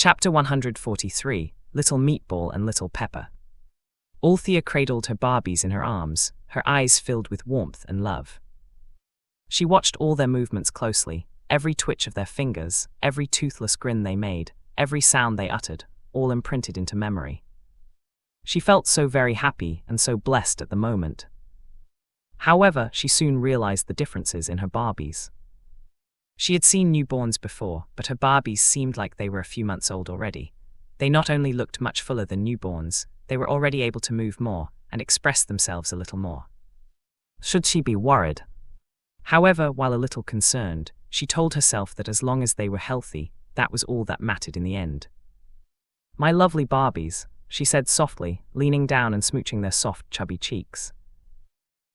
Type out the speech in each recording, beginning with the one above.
Chapter 143, Little Meatball and Little Pepper. Althea cradled her Barbies in her arms, her eyes filled with warmth and love. She watched all their movements closely, every twitch of their fingers, every toothless grin they made, every sound they uttered, all imprinted into memory. She felt so very happy and so blessed at the moment. However, she soon realized the differences in her Barbies. She had seen newborns before, but her Barbies seemed like they were a few months old already. They not only looked much fuller than newborns, they were already able to move more and express themselves a little more. Should she be worried? However, while a little concerned, she told herself that as long as they were healthy, that was all that mattered in the end. "My lovely Barbies," she said softly, leaning down and smooching their soft, chubby cheeks.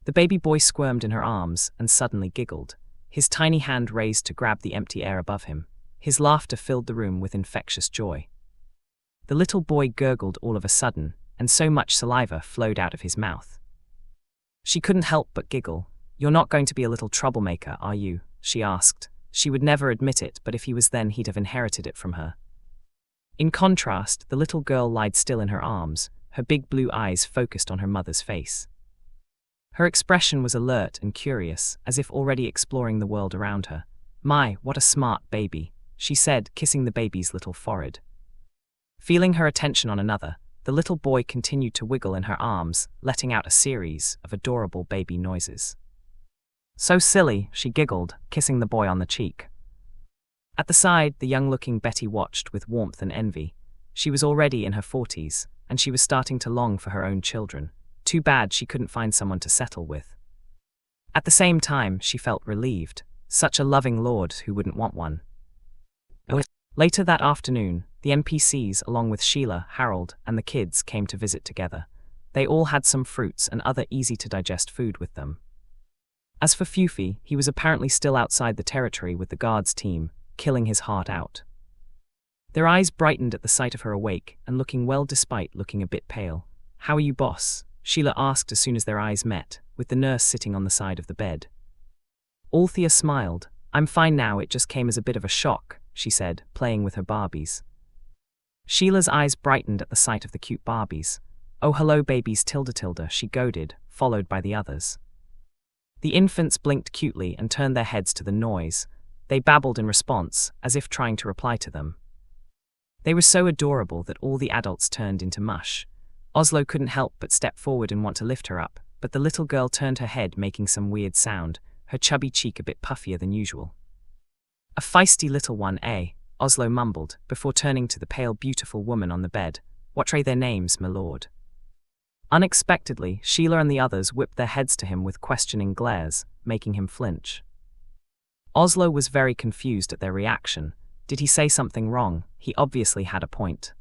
The baby boy squirmed in her arms and suddenly giggled, his tiny hand raised to grab the empty air above him. His laughter filled the room with infectious joy. The little boy gurgled all of a sudden, and so much saliva flowed out of his mouth. She couldn't help but giggle. "You're not going to be a little troublemaker, are you?" she asked. She would never admit it, but if he was, then he'd have inherited it from her. In contrast, the little girl lied still in her arms, her big blue eyes focused on her mother's face. Her expression was alert and curious, as if already exploring the world around her. "My, what a smart baby," she said, kissing the baby's little forehead. Feeling her attention on another, the little boy continued to wiggle in her arms, letting out a series of adorable baby noises. "So silly," she giggled, kissing the boy on the cheek. At the side, the young-looking Betty watched with warmth and envy. She was already in her 40s, and she was starting to long for her own children. Too bad she couldn't find someone to settle with. At the same time, she felt relieved. Such a loving lord, who wouldn't want one? Later that afternoon, the NPCs, along with Sheila, Harold, and the kids, came to visit together. They all had some fruits and other easy-to-digest food with them. As for Fufi, he was apparently still outside the territory with the guards team, killing his heart out. Their eyes brightened at the sight of her awake and looking well despite looking a bit pale. "How are you, boss?" Sheila asked as soon as their eyes met, with the nurse sitting on the side of the bed. Althea smiled. "I'm fine now, it just came as a bit of a shock," she said, playing with her Barbies. Sheila's eyes brightened at the sight of the cute Barbies. "Oh, hello babies, tilde," she goaded, followed by the others. The infants blinked cutely and turned their heads to the noise. They babbled in response, as if trying to reply to them. They were so adorable that all the adults turned into mush. Oslo couldn't help but step forward and want to lift her up, but the little girl turned her head, making some weird sound, her chubby cheek a bit puffier than usual. "A feisty little one, eh?" Oslo mumbled, before turning to the pale, beautiful woman on the bed. "What are their names, my lord?" Unexpectedly, Sheila and the others whipped their heads to him with questioning glares, making him flinch. Oslo was very confused at their reaction. Did he say something wrong? He obviously had a point.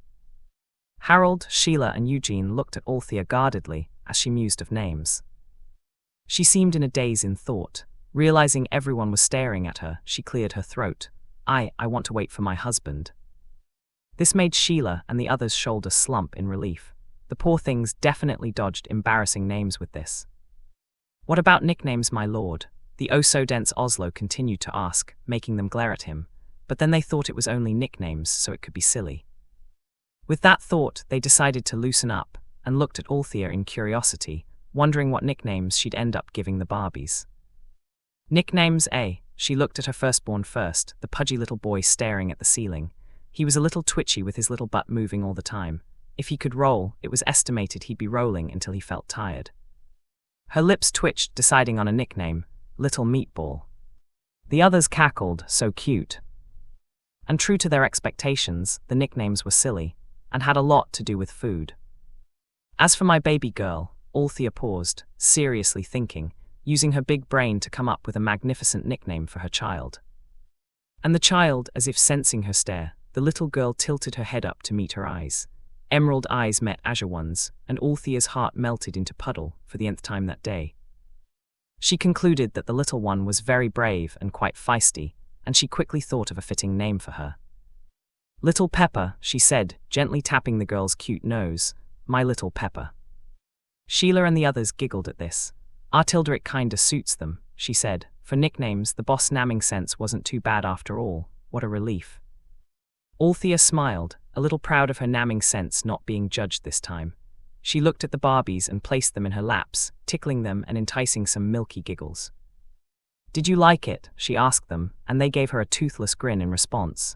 Harold, Sheila, and Eugene looked at Althea guardedly as she mused of names. She seemed in a daze in thought. Realizing everyone was staring at her, she cleared her throat. I want to wait for my husband." This made Sheila and the others' shoulders slump in relief. The poor things definitely dodged embarrassing names with this. "What about nicknames, my lord?" the oh-so-dense Oslo continued to ask, making them glare at him. But then they thought it was only nicknames, so it could be silly. With that thought, they decided to loosen up, and looked at Althea in curiosity, wondering what nicknames she'd end up giving the Barbies. "Nicknames, eh?" She looked at her firstborn first, the pudgy little boy staring at the ceiling. He was a little twitchy with his little butt moving all the time. If he could roll, it was estimated he'd be rolling until he felt tired. Her lips twitched, deciding on a nickname, Little Meatball. The others cackled, so cute. And true to their expectations, the nicknames were silly, and had a lot to do with food. As for my baby girl, Althea paused, seriously thinking, using her big brain to come up with a magnificent nickname for her child. And the child, as if sensing her stare, the little girl tilted her head up to meet her eyes. Emerald eyes met azure ones, and Althea's heart melted into puddle for the nth time that day. She concluded that the little one was very brave and quite feisty, and she quickly thought of a fitting name for her. "Little Pepper," she said, gently tapping the girl's cute nose. "My little Pepper." Sheila and the others giggled at this. "It kinda suits them," she said. For nicknames, the boss namming sense wasn't too bad after all. What a relief. Althea smiled, a little proud of her namming sense not being judged this time. She looked at the Barbies and placed them in her laps, tickling them and enticing some milky giggles. "Did you like it?" she asked them, and they gave her a toothless grin in response.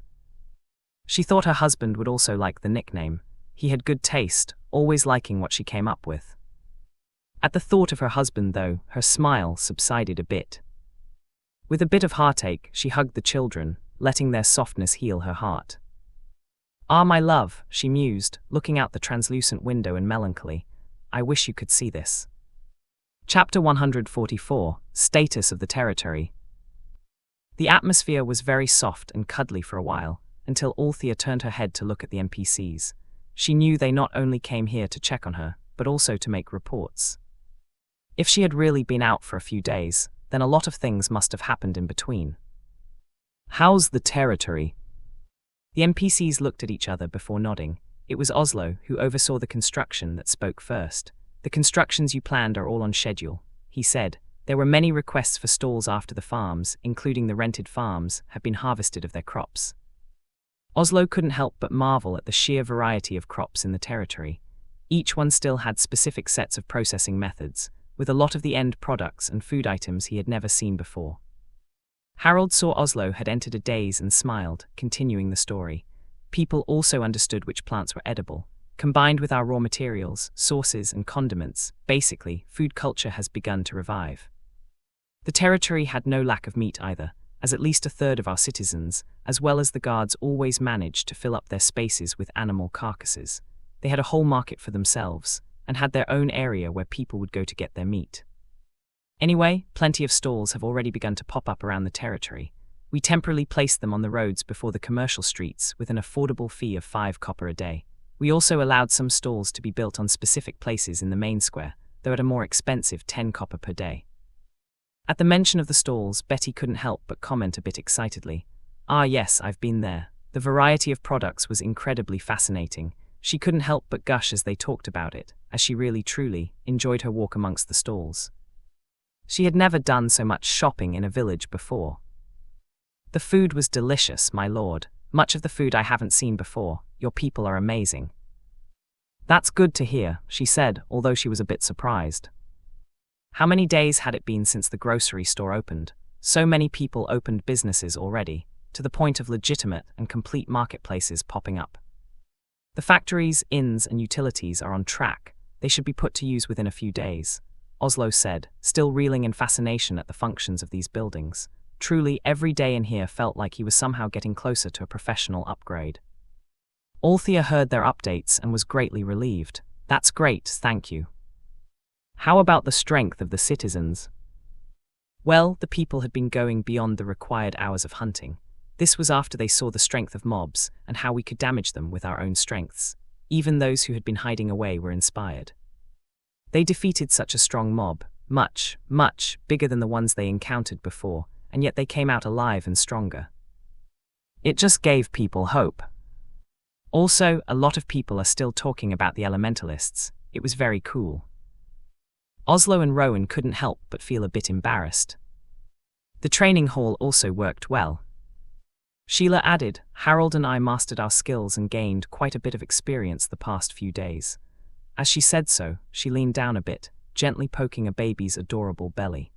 She thought her husband would also like the nickname. He had good taste, always liking what she came up with. At the thought of her husband, though, her smile subsided a bit. With a bit of heartache, she hugged the children, letting their softness heal her heart. "Ah, my love," she mused, looking out the translucent window in melancholy. "I wish you could see this." Chapter 144, Status of the Territory. The atmosphere was very soft and cuddly for a while, until Althea turned her head to look at the NPCs. She knew they not only came here to check on her, but also to make reports. If she had really been out for a few days, then a lot of things must have happened in between. "How's the territory?" The NPCs looked at each other before nodding. It was Oslo who oversaw the construction that spoke first. "The constructions you planned are all on schedule," he said. There were many requests for stalls after the farms, including the rented farms, have been harvested of their crops. Oslo couldn't help but marvel at the sheer variety of crops in the territory. Each one still had specific sets of processing methods, with a lot of the end products and food items he had never seen before. Harold saw Oslo had entered a daze and smiled, continuing the story. People also understood which plants were edible. Combined with our raw materials, sauces, and condiments, basically, food culture has begun to revive. The territory had no lack of meat either, as at least a third of our citizens, as well as the guards, always managed to fill up their spaces with animal carcasses. They had a whole market for themselves, and had their own area where people would go to get their meat. Anyway, plenty of stalls have already begun to pop up around the territory. We temporarily placed them on the roads before the commercial streets with an affordable fee of 5 copper a day. We also allowed some stalls to be built on specific places in the main square, though at a more expensive 10 copper per day. At the mention of the stalls, Betty couldn't help but comment a bit excitedly. "Ah yes, I've been there. The variety of products was incredibly fascinating." She couldn't help but gush as they talked about it, as she really truly enjoyed her walk amongst the stalls. She had never done so much shopping in a village before. "The food was delicious, my lord. Much of the food I haven't seen before. Your people are amazing." "That's good to hear," she said, although she was a bit surprised. How many days had it been since the grocery store opened? So many people opened businesses already, to the point of legitimate and complete marketplaces popping up. "The factories, inns, and utilities are on track. They should be put to use within a few days," Oslo said, still reeling in fascination at the functions of these buildings. Truly, every day in here felt like he was somehow getting closer to a professional upgrade. Althea heard their updates and was greatly relieved. "That's great, thank you." "How about the strength of the citizens?" Well, the people had been going beyond the required hours of hunting. This was after they saw the strength of mobs and how we could damage them with our own strengths. Even those who had been hiding away were inspired. They defeated such a strong mob, much, much bigger than the ones they encountered before, and yet they came out alive and stronger. It just gave people hope. Also, a lot of people are still talking about the elementalists. It was very cool. Oslo and Rowan couldn't help but feel a bit embarrassed. The training hall also worked well. Sheila added, "Harold and I mastered our skills and gained quite a bit of experience the past few days." As she said so, she leaned down a bit, gently poking a baby's adorable belly.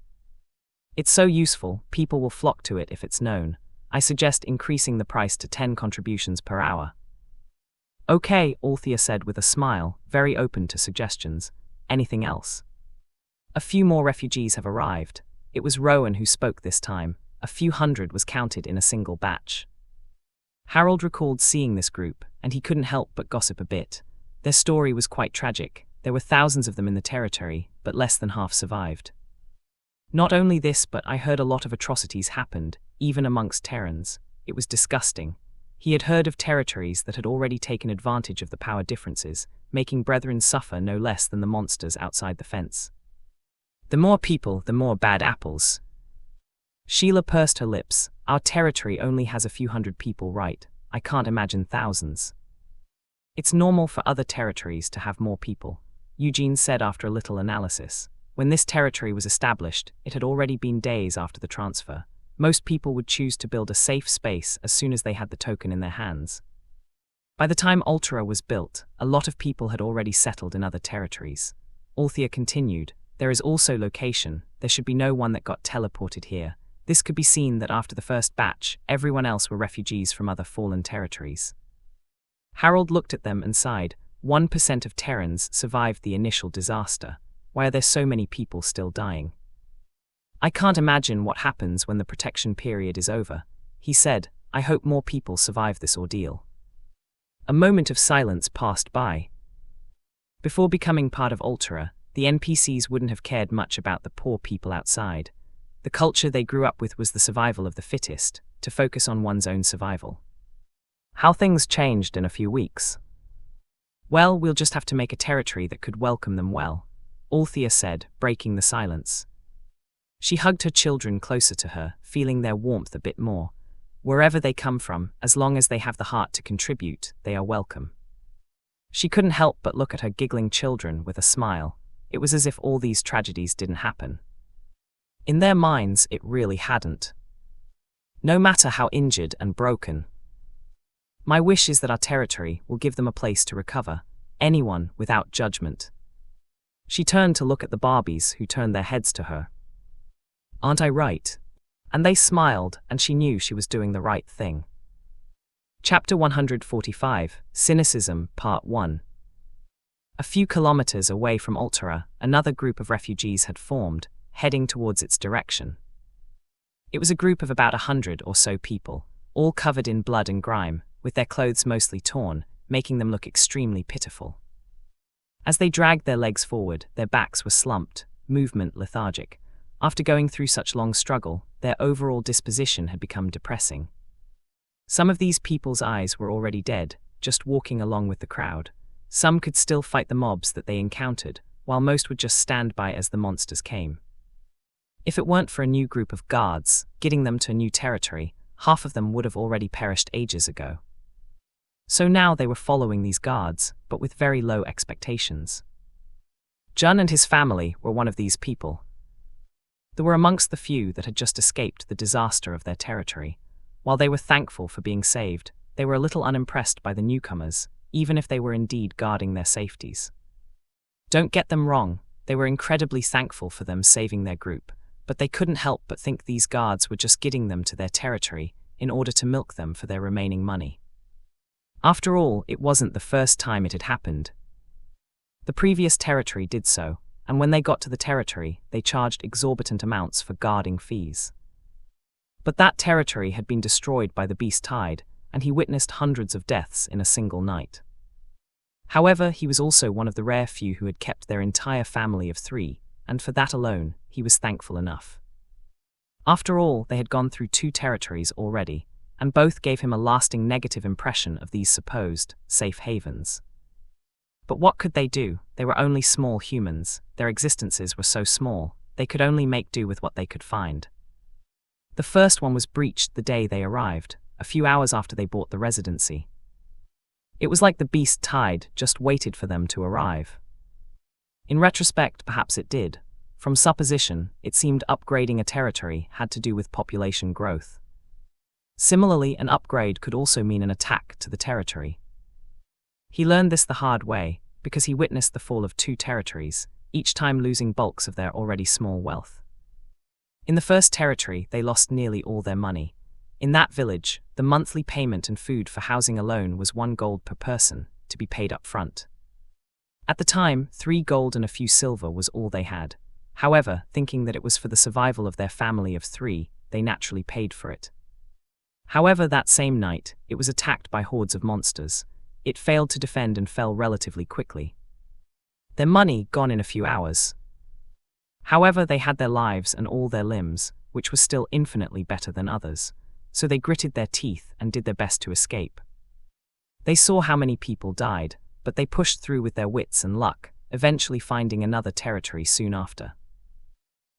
"It's so useful, people will flock to it if it's known. I suggest increasing the price to 10 contributions per hour." "Okay," Althea said with a smile, very open to suggestions. "Anything else?" "A few more refugees have arrived." It was Rowan who spoke this time. A few hundred was counted in a single batch. Harold recalled seeing this group, and he couldn't help but gossip a bit. Their story was quite tragic. There were thousands of them in the territory, but less than half survived. "Not only this, but I heard a lot of atrocities happened, even amongst Terrans. It was disgusting." He had heard of territories that had already taken advantage of the power differences, making brethren suffer no less than the monsters outside the fence. "The more people, the more bad apples." Sheila pursed her lips. "Our territory only has a few hundred people, right? I can't imagine thousands." "It's normal for other territories to have more people," Eugene said after a little analysis. When this territory was established, it had already been days after the transfer. Most people would choose to build a safe space as soon as they had the token in their hands. By the time Althea was built, a lot of people had already settled in other territories. Althea continued, "There is also location, there should be no one that got teleported here." This could be seen that after the first batch, everyone else were refugees from other fallen territories. Harold looked at them and sighed. 1% of Terrans survived the initial disaster. Why are there so many people still dying? "I can't imagine what happens when the protection period is over," he said. "I hope more people survive this ordeal." A moment of silence passed by. Before becoming part of Althea, the NPCs wouldn't have cared much about the poor people outside. The culture they grew up with was the survival of the fittest, to focus on one's own survival. How things changed in a few weeks. "Well, we'll just have to make a territory that could welcome them well," Althea said, breaking the silence. She hugged her children closer to her, feeling their warmth a bit more. Wherever they come from, as long as they have the heart to contribute, they are welcome. She couldn't help but look at her giggling children with a smile. It was as if all these tragedies didn't happen. In their minds, it really hadn't. No matter how injured and broken. "My wish is that our territory will give them a place to recover, anyone without judgment." She turned to look at the Barbies who turned their heads to her. "Aren't I right?" And they smiled, and she knew she was doing the right thing. Chapter 145, Cynicism, Part 1. A few kilometers away from Althea, another group of refugees had formed, heading towards its direction. It was a group of about 100 or so people, all covered in blood and grime, with their clothes mostly torn, making them look extremely pitiful. As they dragged their legs forward, their backs were slumped, movement lethargic. After going through such long struggle, their overall disposition had become depressing. Some of these people's eyes were already dead, just walking along with the crowd. Some could still fight the mobs that they encountered, while most would just stand by as the monsters came. If it weren't for a new group of guards, getting them to a new territory, half of them would have already perished ages ago. So now they were following these guards, but with very low expectations. Jun and his family were one of these people. They were amongst the few that had just escaped the disaster of their territory. While they were thankful for being saved, they were a little unimpressed by the newcomers, even if they were indeed guarding their safeties. Don't get them wrong, they were incredibly thankful for them saving their group, but they couldn't help but think these guards were just getting them to their territory in order to milk them for their remaining money. After all, it wasn't the first time it had happened. The previous territory did so, and when they got to the territory, they charged exorbitant amounts for guarding fees. But that territory had been destroyed by the beast tide, and he witnessed hundreds of deaths in a single night. However, he was also one of the rare few who had kept their entire family of 3, and for that alone, he was thankful enough. After all, they had gone through 2 territories already, and both gave him a lasting negative impression of these supposed safe havens. But what could they do? They were only small humans, their existences were so small, they could only make do with what they could find. The first one was breached the day they arrived, a few hours after they bought the residency. It was like the beast tide just waited for them to arrive. In retrospect, perhaps it did. From supposition, it seemed upgrading a territory had to do with population growth. Similarly, an upgrade could also mean an attack to the territory. He learned this the hard way, because he witnessed the fall of 2 territories, each time losing bulks of their already small wealth. In the first territory, they lost nearly all their money. In that village, the monthly payment and food for housing alone was 1 gold per person, to be paid up front. At the time, 3 gold and a few silver was all they had. However, thinking that it was for the survival of their family of 3, they naturally paid for it. However, that same night, it was attacked by hordes of monsters. It failed to defend and fell relatively quickly. Their money gone in a few hours. However, they had their lives and all their limbs, which was still infinitely better than others, so they gritted their teeth and did their best to escape. They saw how many people died, but they pushed through with their wits and luck, eventually finding another territory soon after.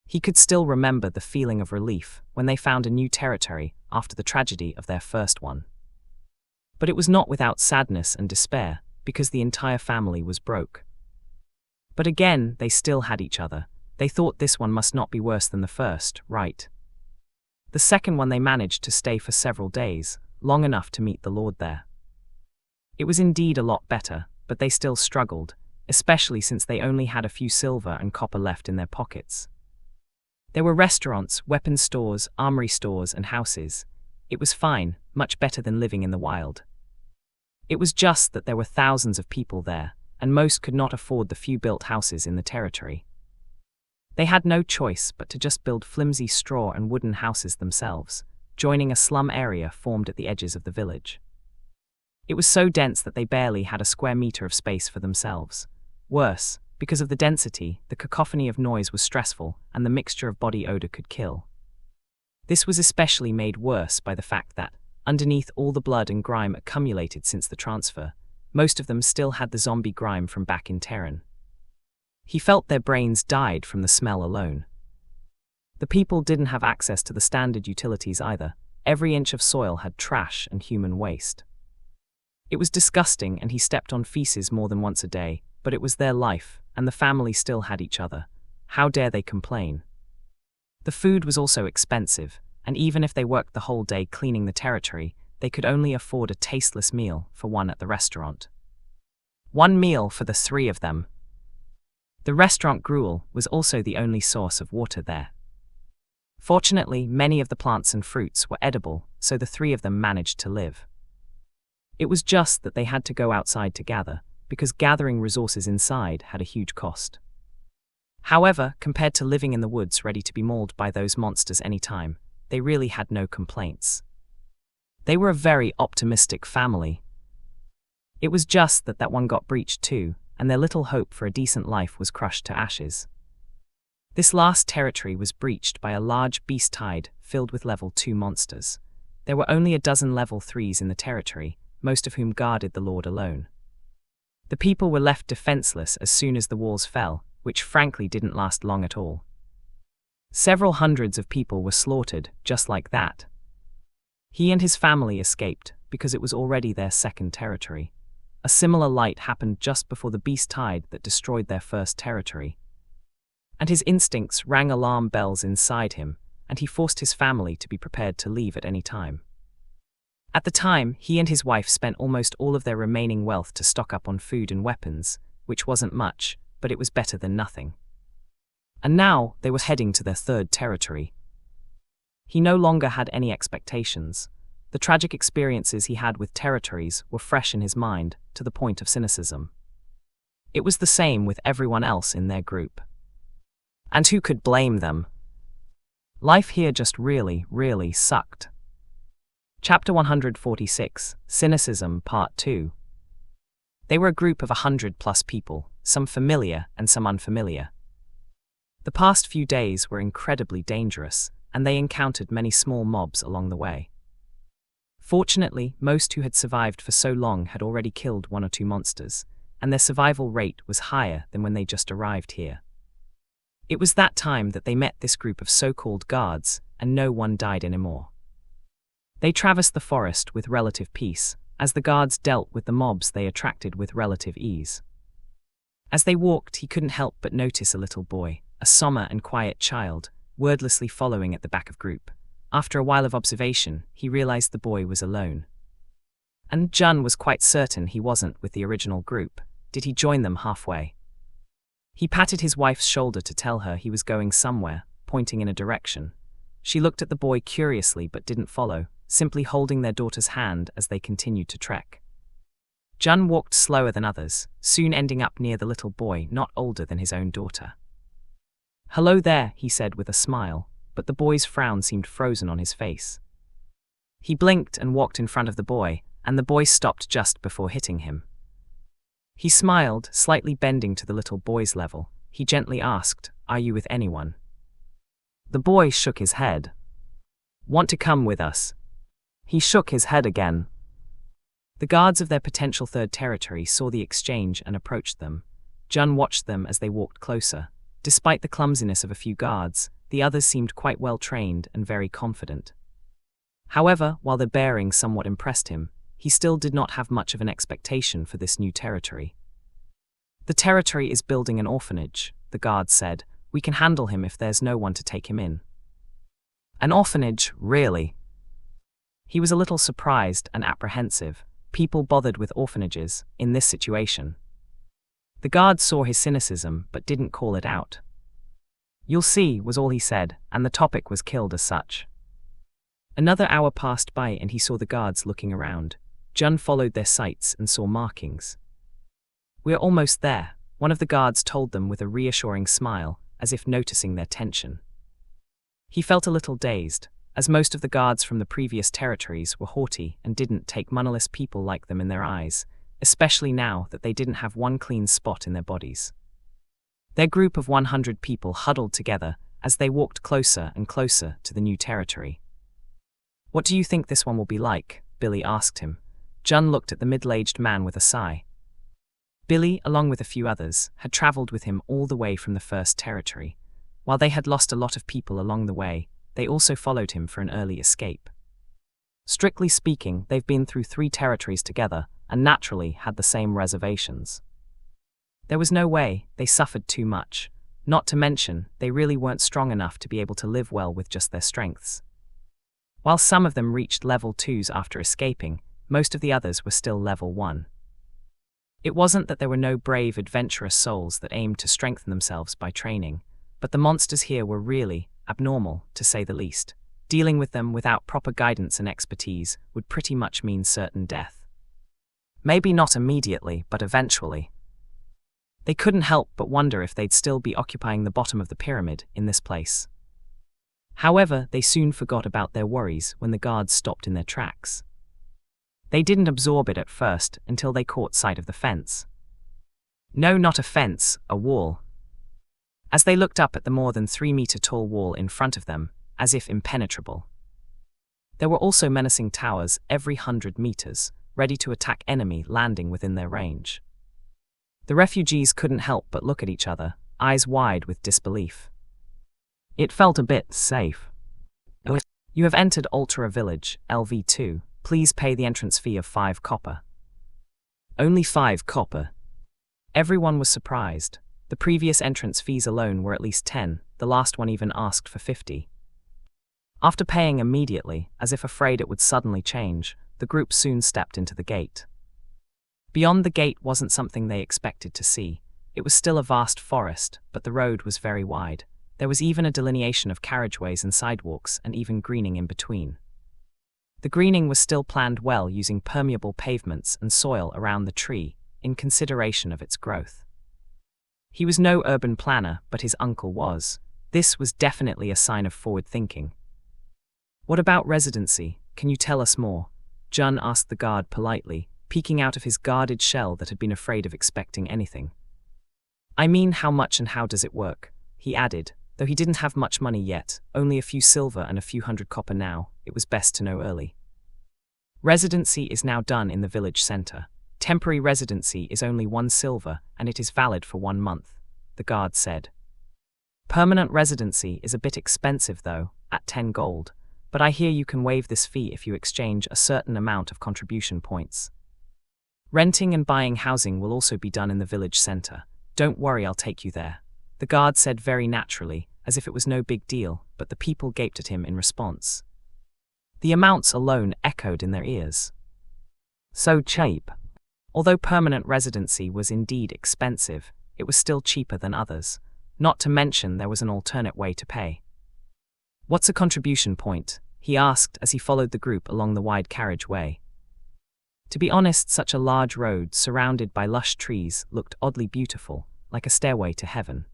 He could still remember the feeling of relief when they found a new territory after the tragedy of their first one. But it was not without sadness and despair, because the entire family was broke. But again, they still had each other. They thought this one must not be worse than the first, right? The second one they managed to stay for several days, long enough to meet the Lord there. It was indeed a lot better, but they still struggled, especially since they only had a few silver and copper left in their pockets. There were restaurants, weapons stores, armory stores, and houses. It was fine, much better than living in the wild. It was just that there were thousands of people there, and most could not afford the few built houses in the territory. They had no choice but to just build flimsy straw and wooden houses themselves, joining a slum area formed at the edges of the village. It was so dense that they barely had a square meter of space for themselves. Worse, because of the density, the cacophony of noise was stressful, and the mixture of body odor could kill. This was especially made worse by the fact that, underneath all the blood and grime accumulated since the transfer, most of them still had the zombie grime from back in Terran. He felt their brains died from the smell alone. The people didn't have access to the standard utilities either. Every inch of soil had trash and human waste. It was disgusting, and he stepped on feces more than once a day, but it was their life, and the family still had each other. How dare they complain? The food was also expensive, and even if they worked the whole day cleaning the territory, they could only afford a tasteless meal for one at the restaurant. One meal for the three of them. The restaurant gruel was also the only source of water there. Fortunately, many of the plants and fruits were edible, so the three of them managed to live. It was just that they had to go outside to gather, because gathering resources inside had a huge cost. However, compared to living in the woods ready to be mauled by those monsters any time, they really had no complaints. They were a very optimistic family. It was just that one got breached too, and their little hope for a decent life was crushed to ashes. This last territory was breached by a large beast tide filled with level 2 monsters. There were only a dozen level 3s in the territory, most of whom guarded the Lord alone. The people were left defenseless as soon as the walls fell, which frankly didn't last long at all. Several hundreds of people were slaughtered, just like that. He and his family escaped, because it was already their second territory. A similar light happened just before the beast tide that destroyed their first territory. And his instincts rang alarm bells inside him, and he forced his family to be prepared to leave at any time. At the time, he and his wife spent almost all of their remaining wealth to stock up on food and weapons, which wasn't much, but it was better than nothing. And now, they were heading to their third territory. He no longer had any expectations. The tragic experiences he had with territories were fresh in his mind, to the point of cynicism. It was the same with everyone else in their group. And who could blame them? Life here just really, really sucked. Chapter 146, Cynicism, Part 2. They were a group of 100+ people, some familiar and some unfamiliar. The past few days were incredibly dangerous, and they encountered many small mobs along the way. Fortunately, most who had survived for so long had already killed 1 or 2 monsters, and their survival rate was higher than when they just arrived here. It was that time that they met this group of so-called guards, and no one died anymore. They traversed the forest with relative peace, as the guards dealt with the mobs they attracted with relative ease. As they walked, he couldn't help but notice a little boy, a somber and quiet child, wordlessly following at the back of group. After a while of observation, he realized the boy was alone. And Jun was quite certain he wasn't with the original group. Did he join them halfway? He patted his wife's shoulder to tell her he was going somewhere, pointing in a direction. She looked at the boy curiously but didn't follow, simply holding their daughter's hand as they continued to trek. Jun walked slower than others, soon ending up near the little boy not older than his own daughter. "Hello there," he said with a smile, but the boy's frown seemed frozen on his face. He blinked and walked in front of the boy, and the boy stopped just before hitting him. He smiled, slightly bending to the little boy's level. He gently asked, "Are you with anyone?" The boy shook his head. "Want to come with us?" He shook his head again. The guards of their potential third territory saw the exchange and approached them. Jun watched them as they walked closer. Despite the clumsiness of a few guards, the others seemed quite well trained and very confident. However, while their bearing somewhat impressed him, he still did not have much of an expectation for this new territory. "The territory is building an orphanage," the guards said. "We can handle him if there's no one to take him in." "An orphanage, really?" He was a little surprised and apprehensive, people bothered with orphanages, in this situation. The guard saw his cynicism but didn't call it out. "You'll see," was all he said, and the topic was killed as such. Another hour passed by and he saw the guards looking around. Jun followed their sights and saw markings. "We're almost there," one of the guards told them with a reassuring smile, as if noticing their tension. He felt a little dazed, as most of the guards from the previous territories were haughty and didn't take moneyless people like them in their eyes, especially now that they didn't have one clean spot in their bodies. Their group of 100 people huddled together as they walked closer and closer to the new territory. "What do you think this one will be like?" Billy asked him. Jun looked at the middle-aged man with a sigh. Billy, along with a few others, had traveled with him all the way from the first territory. While they had lost a lot of people along the way, they also followed him for an early escape. Strictly speaking, they've been through 3 territories together and naturally had the same reservations. There was no way, they suffered too much. Not to mention, they really weren't strong enough to be able to live well with just their strengths. While some of them reached level 2s after escaping, most of the others were still level 1. It wasn't that there were no brave, adventurous souls that aimed to strengthen themselves by training, but the monsters here were really abnormal, to say the least. Dealing with them without proper guidance and expertise would pretty much mean certain death. Maybe not immediately, but eventually. They couldn't help but wonder if they'd still be occupying the bottom of the pyramid in this place. However, they soon forgot about their worries when the guards stopped in their tracks. They didn't absorb it at first until they caught sight of the fence. No, not a fence, a wall. As they looked up at the more than 3-meter tall wall in front of them, as if impenetrable. There were also menacing towers every 100 meters, ready to attack enemy landing within their range. The refugees couldn't help but look at each other, eyes wide with disbelief. It felt a bit safe. "You have entered Althea Village, LV2. Please pay the entrance fee of 5 copper. "Only 5 copper? Everyone was surprised. The previous entrance fees alone were at least 10, the last one even asked for 50. After paying immediately, as if afraid it would suddenly change, the group soon stepped into the gate. Beyond the gate wasn't something they expected to see. It was still a vast forest, but the road was very wide. There was even a delineation of carriageways and sidewalks and even greening in between. The greening was still planned well using permeable pavements and soil around the tree, in consideration of its growth. He was no urban planner, but his uncle was. This was definitely a sign of forward thinking. "What about residency? Can you tell us more?" Jun asked the guard politely, peeking out of his guarded shell that had been afraid of expecting anything. "I mean, how much and how does it work?" he added, though he didn't have much money yet, only a few silver and a few 100 copper now. It was best to know early. Residency is now done in the village center. Temporary residency is only 1 silver and it is valid for 1 month, the guard said. Permanent residency is a bit expensive though, at 10 gold, but I hear you can waive this fee if you exchange a certain amount of contribution points. Renting and buying housing will also be done in the village center. Don't worry, I'll take you there, the guard said very naturally, as if it was no big deal, but the people gaped at him in response. The amounts alone echoed in their ears. So cheap. Although permanent residency was indeed expensive, it was still cheaper than others. Not to mention there was an alternate way to pay. "What's a contribution point?" he asked as he followed the group along the wide carriageway. To be honest, such a large road surrounded by lush trees looked oddly beautiful, like a stairway to heaven.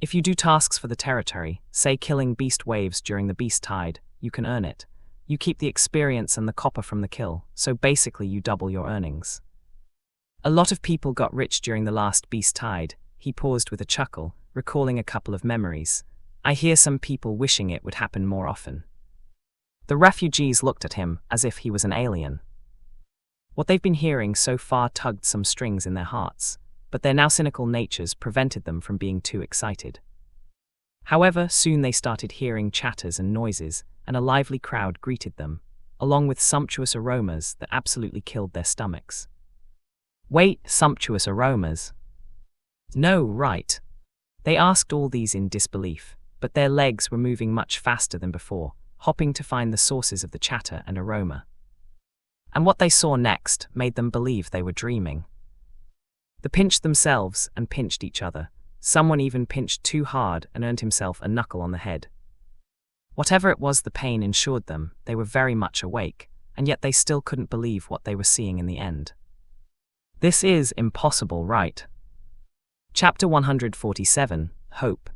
If you do tasks for the territory, say killing beast waves during the beast tide, you can earn it. You keep the experience and the copper from the kill, so basically you double your earnings. A lot of people got rich during the last beast tide. He paused with a chuckle, recalling a couple of memories. I hear some people wishing it would happen more often. The refugees looked at him as if he was an alien. What they've been hearing so far tugged some strings in their hearts, but their now cynical natures prevented them from being too excited. However, soon they started hearing chatters and noises, and a lively crowd greeted them, along with sumptuous aromas that absolutely killed their stomachs. Wait, sumptuous aromas? No, right. They asked all these in disbelief, but their legs were moving much faster than before, hopping to find the sources of the chatter and aroma. And what they saw next made them believe they were dreaming. They pinched themselves and pinched each other. Someone even pinched too hard and earned himself a knuckle on the head. Whatever it was the pain ensured them, they were very much awake, and yet they still couldn't believe what they were seeing in the end. This is impossible, right? Chapter 147, Hope.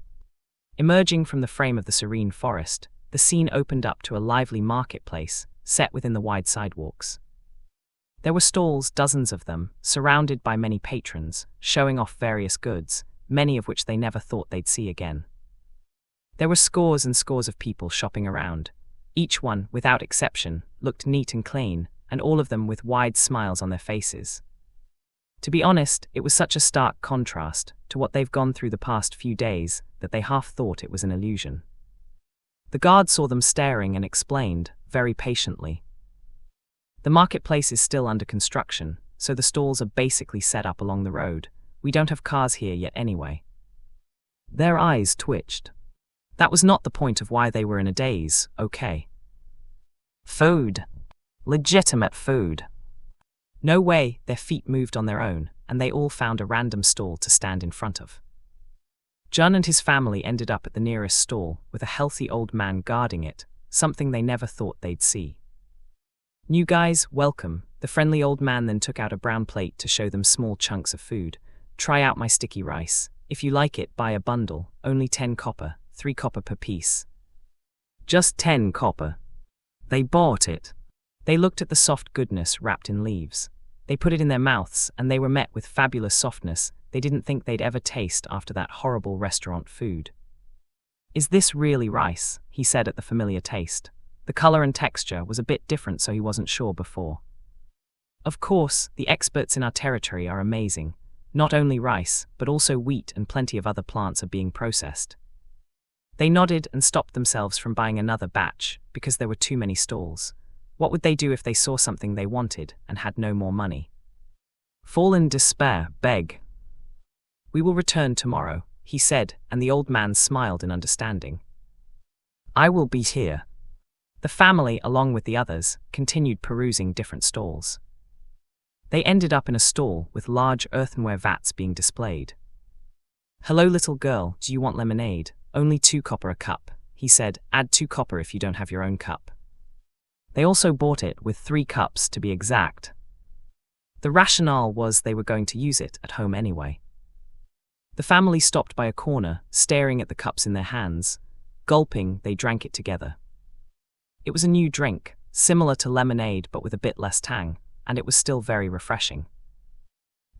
Emerging from the frame of the serene forest, the scene opened up to a lively marketplace, set within the wide sidewalks. There were stalls, dozens of them, surrounded by many patrons, showing off various goods, many of which they never thought they'd see again. There were scores and scores of people shopping around. Each one, without exception, looked neat and clean, and all of them with wide smiles on their faces. To be honest, it was such a stark contrast to what they've gone through the past few days that they half thought it was an illusion. The guard saw them staring and explained, very patiently. The marketplace is still under construction, so the stalls are basically set up along the road. We don't have cars here yet anyway. Their eyes twitched. That was not the point of why they were in a daze, okay? Food. Legitimate food. No way, their feet moved on their own, and they all found a random stall to stand in front of. Jun and his family ended up at the nearest stall, with a healthy old man guarding it, something they never thought they'd see. "New guys, welcome." The friendly old man then took out a brown plate to show them small chunks of food. "Try out my sticky rice. If you like it, buy a bundle, only 10 copper, 3 copper per piece." Just 10 copper. They bought it. They looked at the soft goodness wrapped in leaves. They put it in their mouths, and they were met with fabulous softness they didn't think they'd ever taste after that horrible restaurant food. "Is this really rice?" he said at the familiar taste. The color and texture was a bit different, so he wasn't sure before. Of course, the experts in our territory are amazing. Not only rice, but also wheat and plenty of other plants are being processed. They nodded and stopped themselves from buying another batch, because there were too many stalls. What would they do if they saw something they wanted and had no more money? Fall in despair, beg. "We will return tomorrow," he said, and the old man smiled in understanding. "I will be here." The family, along with the others, continued perusing different stalls. They ended up in a stall with large earthenware vats being displayed. "Hello, little girl, do you want lemonade? Only 2 copper a cup," he said. "Add 2 copper if you don't have your own cup." They also bought it with 3 cups to be exact. The rationale was they were going to use it at home anyway. The family stopped by a corner, staring at the cups in their hands. Gulping, they drank it together. It was a new drink, similar to lemonade but with a bit less tang, and it was still very refreshing.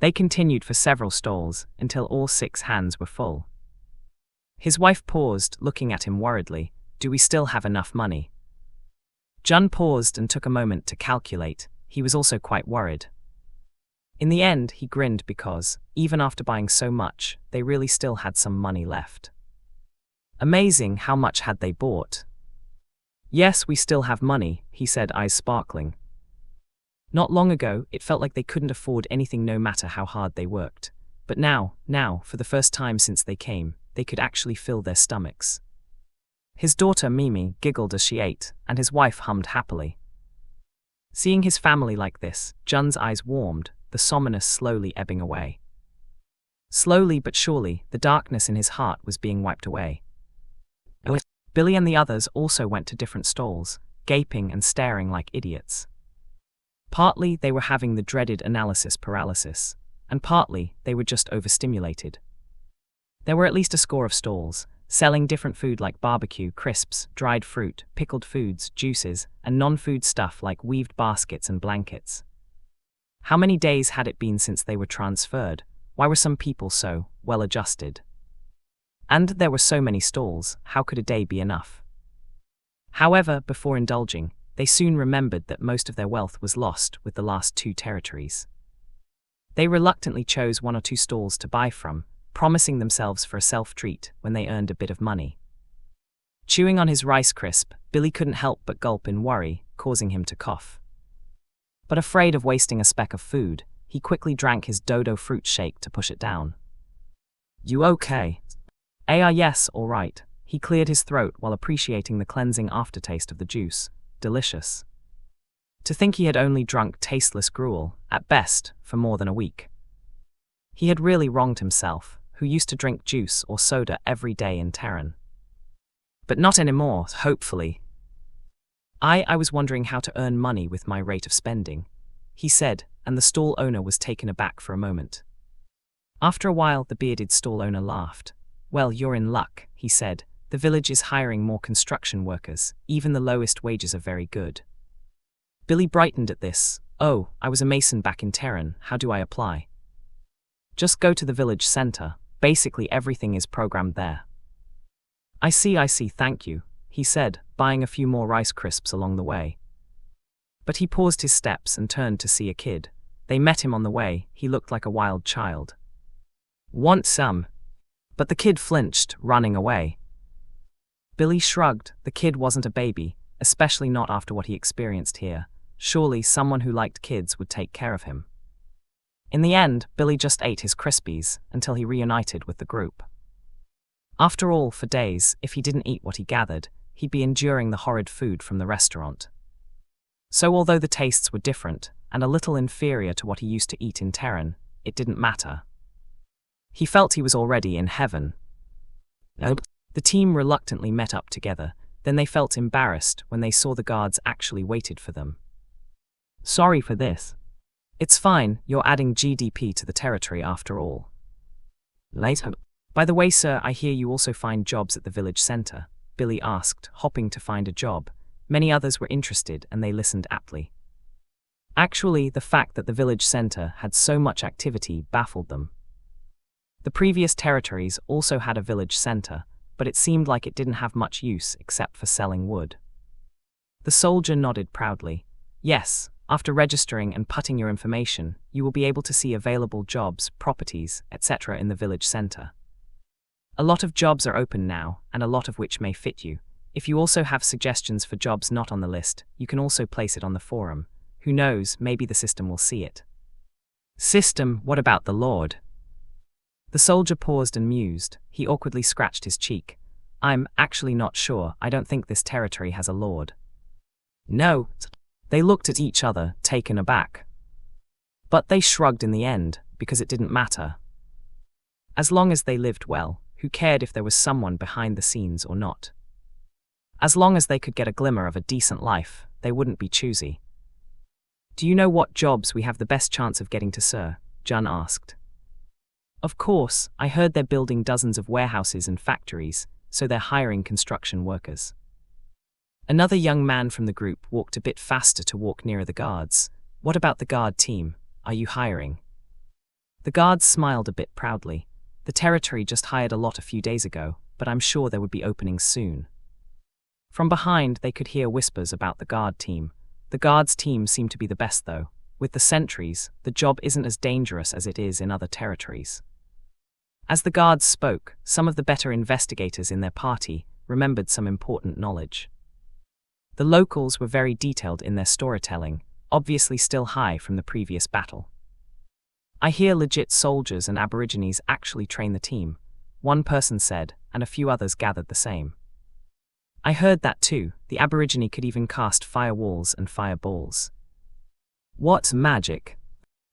They continued for several stalls until all 6 hands were full. His wife paused, looking at him worriedly. "Do we still have enough money?" Jun paused and took a moment to calculate. He was also quite worried. In the end, he grinned because, even after buying so much, they really still had some money left. Amazing, how much had they bought? "Yes, we still have money," he said, eyes sparkling. Not long ago, it felt like they couldn't afford anything no matter how hard they worked. But now, for the first time since they came, they could actually fill their stomachs. His daughter Mimi giggled as she ate, and his wife hummed happily. Seeing his family like this, Jun's eyes warmed, the somberness slowly ebbing away. Slowly but surely, the darkness in his heart was being wiped away. Billy and the others also went to different stalls, gaping and staring like idiots. Partly they were having the dreaded analysis paralysis, and partly they were just overstimulated. There were at least a score of stalls, selling different food like barbecue, crisps, dried fruit, pickled foods, juices, and non-food stuff like weaved baskets and blankets. How many days had it been since they were transferred? Why were some people so well adjusted? And there were so many stalls, how could a day be enough? However, before indulging, they soon remembered that most of their wealth was lost with the last 2 territories. They reluctantly chose 1 or 2 stalls to buy from, promising themselves for a self-treat when they earned a bit of money. Chewing on his rice crisp, Billy couldn't help but gulp in worry, causing him to cough. But afraid of wasting a speck of food, he quickly drank his dodo fruit shake to push it down. "You okay?" Yes, all right." He cleared his throat while appreciating the cleansing aftertaste of the juice. Delicious. To think he had only drunk tasteless gruel, at best, for more than a week. He had really wronged himself, who used to drink juice or soda every day in Terran. But not anymore, hopefully. I was wondering how to earn money with my rate of spending, he said, and the stall owner was taken aback for a moment. After a while, the bearded stall owner laughed. Well, you're in luck, he said. The village is hiring more construction workers. Even the lowest wages are very good. Billy brightened at this. Oh, I was a mason back in Terran. How do I apply? Just go to the village center. Basically everything is programmed there. I see, thank you, he said, buying a few more Rice Crisps along the way. But he paused his steps and turned to see a kid. They met him on the way. He looked like a wild child. Want some? But the kid flinched, running away. Billy shrugged. The kid wasn't a baby, especially not after what he experienced here. Surely someone who liked kids would take care of him. In the end, Billy just ate his Crispies until he reunited with the group. After all, for days, if he didn't eat what he gathered, he'd be enduring the horrid food from the restaurant. So although the tastes were different, and a little inferior to what he used to eat in Terran, it didn't matter. He felt he was already in heaven. The team reluctantly met up together, then they felt embarrassed when they saw the guards actually waited for them. Sorry for this. It's fine, you're adding GDP to the territory after all. Later. By the way, sir, I hear you also find jobs at the village center, Billy asked, hopping to find a job. Many others were interested and they listened aptly. Actually, the fact that the village center had so much activity baffled them. The previous territories also had a village center, but it seemed like it didn't have much use except for selling wood. The soldier nodded proudly. Yes, after registering and putting your information, you will be able to see available jobs, properties, etc. in the village center. A lot of jobs are open now, and a lot of which may fit you. If you also have suggestions for jobs not on the list, you can also place it on the forum. Who knows, maybe the system will see it. System, what about the Lord? The soldier paused and mused. He awkwardly scratched his cheek. I'm actually not sure. I don't think this territory has a lord. No. They looked at each other, taken aback. But they shrugged in the end, because it didn't matter. As long as they lived well, who cared if there was someone behind the scenes or not? As long as they could get a glimmer of a decent life, they wouldn't be choosy. Do you know what jobs we have the best chance of getting to, sir? Jun asked. Of course, I heard they're building dozens of warehouses and factories, so they're hiring construction workers. Another young man from the group walked a bit faster to walk nearer the guards. What about the guard team? Are you hiring? The guards smiled a bit proudly. The territory just hired a lot a few days ago, but I'm sure there would be openings soon. From behind, they could hear whispers about the guard team. The guards team seemed to be the best though. With the sentries, the job isn't as dangerous as it is in other territories. As the guards spoke, some of the better investigators in their party remembered some important knowledge. The locals were very detailed in their storytelling, obviously still high from the previous battle. I hear legit soldiers and aborigines actually train the team, one person said, and a few others gathered the same. I heard that too. The aborigine could even cast firewalls and fireballs. What magic?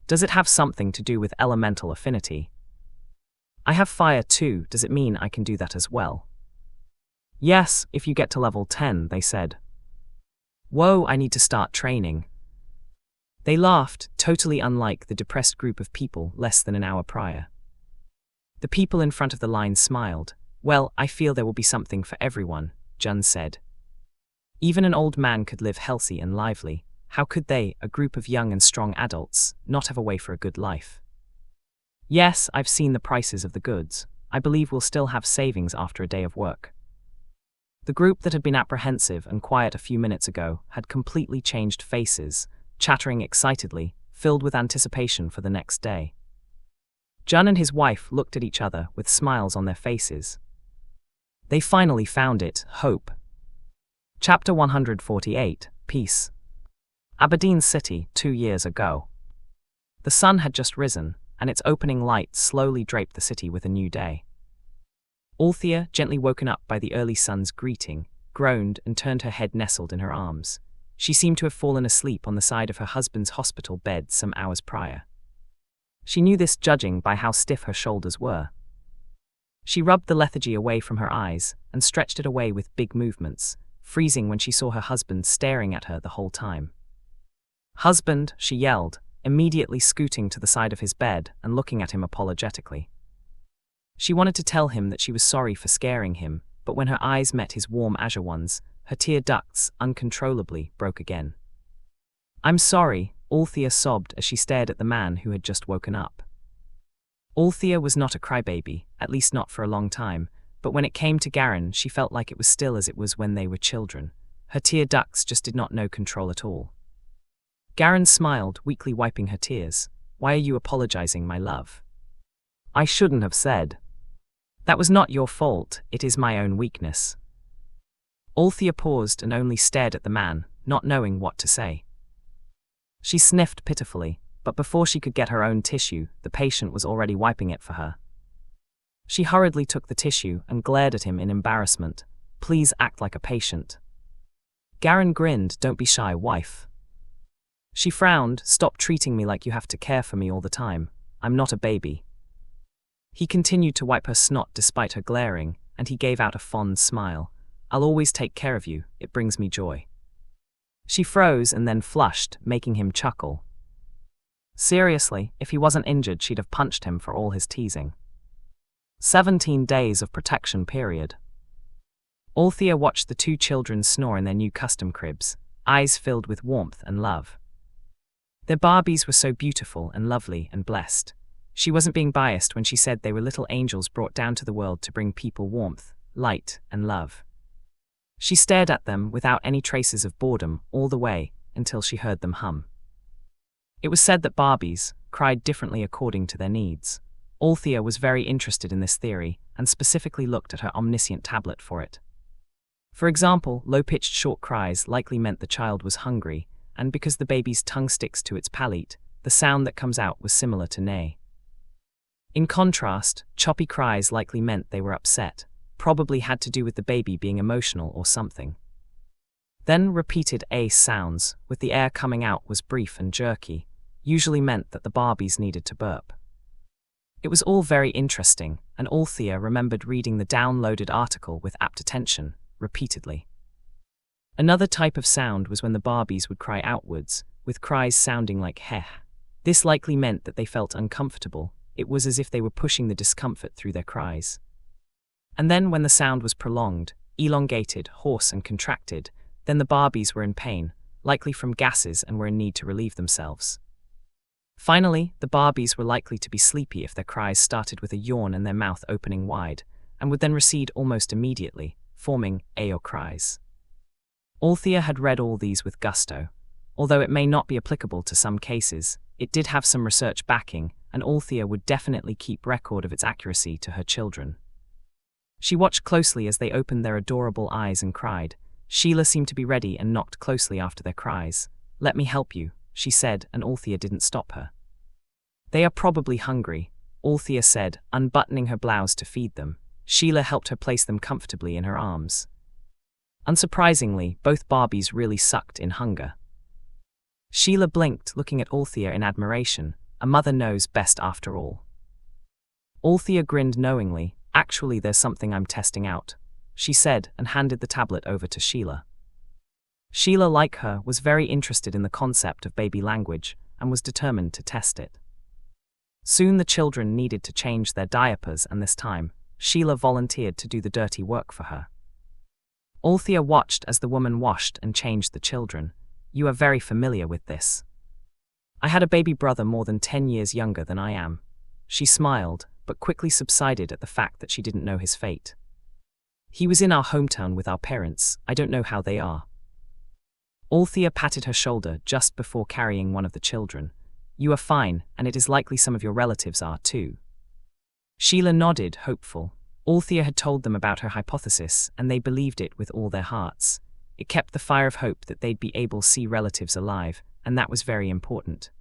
Does it have something to do with elemental affinity? I have fire too. Does it mean I can do that as well? Yes, if you get to level 10, they said. Whoa, I need to start training. They laughed, totally unlike the depressed group of people less than an hour prior. The people in front of the line smiled. Well, I feel there will be something for everyone, Jun said. Even an old man could live healthy and lively. How could they, a group of young and strong adults, not have a way for a good life? Yes, I've seen the prices of the goods. I believe we'll still have savings after a day of work. The group that had been apprehensive and quiet a few minutes ago had completely changed faces, chattering excitedly, filled with anticipation for the next day. Jun and his wife looked at each other with smiles on their faces. They finally found it, hope. Chapter 148, Peace. Aberdeen City, 2 years ago. The sun had just risen, and its opening light slowly draped the city with a new day. Althea, gently woken up by the early sun's greeting, groaned and turned her head nestled in her arms. She seemed to have fallen asleep on the side of her husband's hospital bed some hours prior. She knew this judging by how stiff her shoulders were. She rubbed the lethargy away from her eyes and stretched it away with big movements, freezing when she saw her husband staring at her the whole time. "Husband," she yelled, immediately scooting to the side of his bed and looking at him apologetically. She wanted to tell him that she was sorry for scaring him, but when her eyes met his warm azure ones, her tear ducts uncontrollably broke again. "I'm sorry," Althea sobbed as she stared at the man who had just woken up. Althea was not a crybaby, at least not for a long time, but when it came to Garen, she felt like it was still as it was when they were children. Her tear ducts just did not know control at all. Garen smiled, weakly wiping her tears. "Why are you apologizing, my love?" "I shouldn't have said." "That was not your fault, it is my own weakness." Althea paused and only stared at the man, not knowing what to say. She sniffed pitifully, but before she could get her own tissue, the patient was already wiping it for her. She hurriedly took the tissue and glared at him in embarrassment. "Please act like a patient." Garen grinned. "Don't be shy, wife." She frowned. "Stop treating me like you have to care for me all the time. I'm not a baby." He continued to wipe her snot despite her glaring, and he gave out a fond smile. "I'll always take care of you, it brings me joy." She froze and then flushed, making him chuckle. Seriously, if he wasn't injured, she'd have punched him for all his teasing. 17 days of protection period. Althea watched the two children snore in their new custom cribs, eyes filled with warmth and love. Their Barbies were so beautiful and lovely and blessed. She wasn't being biased when she said they were little angels brought down to the world to bring people warmth, light, and love. She stared at them without any traces of boredom all the way until she heard them hum. It was said that Barbies cried differently according to their needs. Althea was very interested in this theory and specifically looked at her omniscient tablet for it. For example, low-pitched short cries likely meant the child was hungry, and because the baby's tongue sticks to its palate, the sound that comes out was similar to neigh. In contrast, choppy cries likely meant they were upset, probably had to do with the baby being emotional or something. Then repeated A sounds, with the air coming out was brief and jerky, usually meant that the Barbies needed to burp. It was all very interesting, and Althea remembered reading the downloaded article with apt attention, repeatedly. Another type of sound was when the Barbies would cry outwards, with cries sounding like heh. This likely meant that they felt uncomfortable. It was as if they were pushing the discomfort through their cries. And then when the sound was prolonged, elongated, hoarse and contracted, then the Barbies were in pain, likely from gases and were in need to relieve themselves. Finally, the Barbies were likely to be sleepy if their cries started with a yawn and their mouth opening wide, and would then recede almost immediately, forming Ayo cries. Althea had read all these with gusto. Although it may not be applicable to some cases, it did have some research backing, and Althea would definitely keep record of its accuracy to her children. She watched closely as they opened their adorable eyes and cried. Sheila seemed to be ready and knocked closely after their cries. "Let me help you," she said, and Althea didn't stop her. "They are probably hungry," Althea said, unbuttoning her blouse to feed them. Sheila helped her place them comfortably in her arms. Unsurprisingly, both Barbies really sucked in hunger. Sheila blinked, looking at Althea in admiration. A mother knows best after all. Althea grinned knowingly. "Actually, there's something I'm testing out," she said, and handed the tablet over to Sheila. Sheila, like her, was very interested in the concept of baby language and was determined to test it. Soon the children needed to change their diapers, and this time, Sheila volunteered to do the dirty work for her. Althea watched as the woman washed and changed the children. "You are very familiar with this." "I had a baby brother more than 10 years younger than I am." She smiled, but quickly subsided at the fact that she didn't know his fate. "He was in our hometown with our parents. I don't know how they are." Althea patted her shoulder just before carrying one of the children. "You are fine, and it is likely some of your relatives are too." Sheila nodded, hopeful. Althea had told them about her hypothesis, and they believed it with all their hearts. It kept the fire of hope that they'd be able to see relatives alive, and that was very important.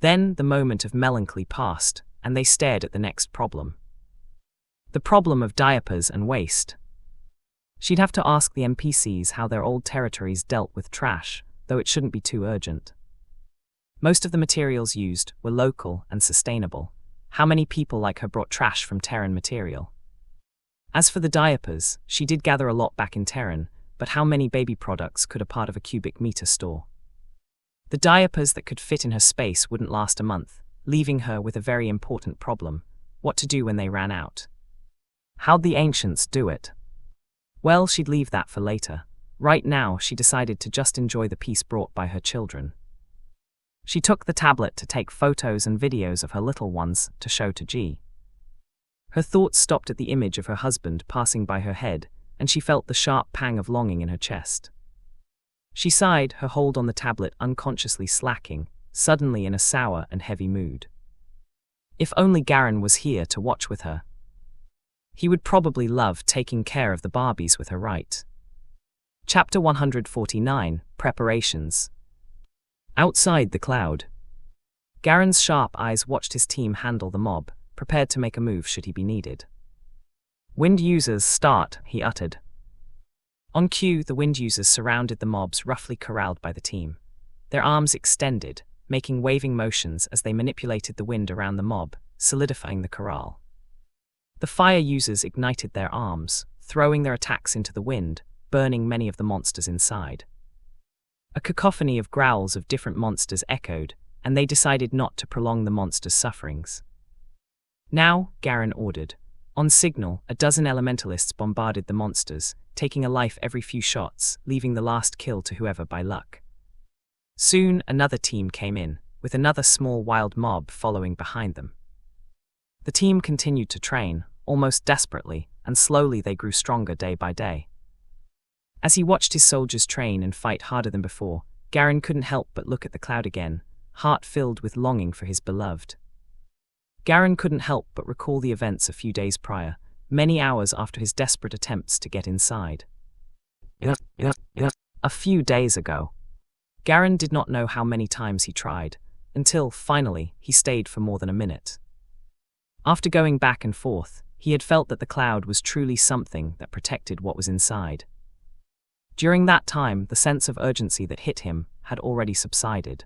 Then the moment of melancholy passed, and they stared at the next problem. The problem of diapers and waste. She'd have to ask the NPCs how their old territories dealt with trash, though it shouldn't be too urgent. Most of the materials used were local and sustainable. How many people like her brought trash from Terran material? As for the diapers, she did gather a lot back in Terran, but how many baby products could a part of a cubic meter store? The diapers that could fit in her space wouldn't last a month, leaving her with a very important problem: what to do when they ran out. How'd the ancients do it? Well, she'd leave that for later. Right now, she decided to just enjoy the peace brought by her children. She took the tablet to take photos and videos of her little ones to show to G. Her thoughts stopped at the image of her husband passing by her head, and she felt the sharp pang of longing in her chest. She sighed, her hold on the tablet unconsciously slacking, suddenly in a sour and heavy mood. If only Garen was here to watch with her. He would probably love taking care of the Barbies with her, right? Chapter 149, Preparations. Outside the cloud. Garen's sharp eyes watched his team handle the mob, prepared to make a move should he be needed. "Wind users, start," he uttered. On cue, the wind users surrounded the mobs roughly corralled by the team. Their arms extended, making waving motions as they manipulated the wind around the mob, solidifying the corral. The fire users ignited their arms, throwing their attacks into the wind, burning many of the monsters inside. A cacophony of growls of different monsters echoed, and they decided not to prolong the monsters' sufferings. "Now," Garen ordered. On signal, a dozen elementalists bombarded the monsters, taking a life every few shots, leaving the last kill to whoever by luck. Soon, another team came in, with another small wild mob following behind them. The team continued to train, almost desperately, and slowly they grew stronger day by day. As he watched his soldiers train and fight harder than before, Garen couldn't help but look at the cloud again, heart filled with longing for his beloved. Garen couldn't help but recall the events a few days prior, many hours after his desperate attempts to get inside. A few days ago. Garen did not know how many times he tried, until, finally, he stayed for more than a minute. After going back and forth, he had felt that the cloud was truly something that protected what was inside. During that time, the sense of urgency that hit him had already subsided.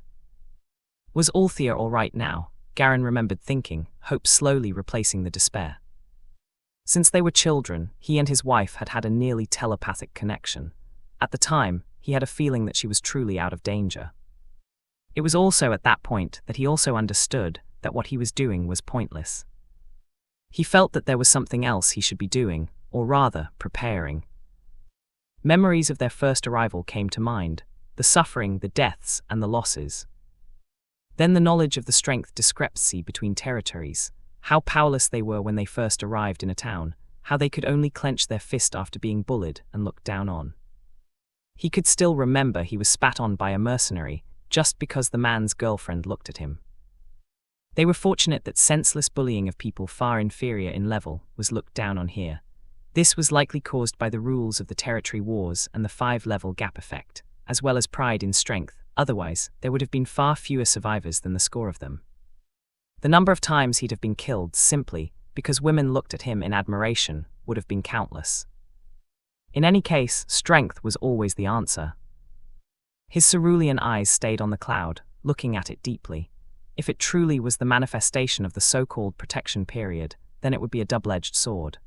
Was Althea all right now? Garen remembered thinking, hope slowly replacing the despair. Since they were children, he and his wife had had a nearly telepathic connection. At the time, he had a feeling that she was truly out of danger. It was also at that point that he also understood that what he was doing was pointless. He felt that there was something else he should be doing, or rather, preparing. Memories of their first arrival came to mind, the suffering, the deaths, and the losses. Then the knowledge of the strength discrepancy between territories, how powerless they were when they first arrived in a town, how they could only clench their fist after being bullied and looked down on. He could still remember he was spat on by a mercenary, just because the man's girlfriend looked at him. They were fortunate that senseless bullying of people far inferior in level was looked down on here. This was likely caused by the rules of the territory wars and the 5-level gap effect, as well as pride in strength. Otherwise, there would have been far fewer survivors than the score of them. The number of times he'd have been killed simply because women looked at him in admiration would have been countless. In any case, strength was always the answer. His cerulean eyes stayed on the cloud, looking at it deeply. If it truly was the manifestation of the so-called protection period, then it would be a double-edged sword.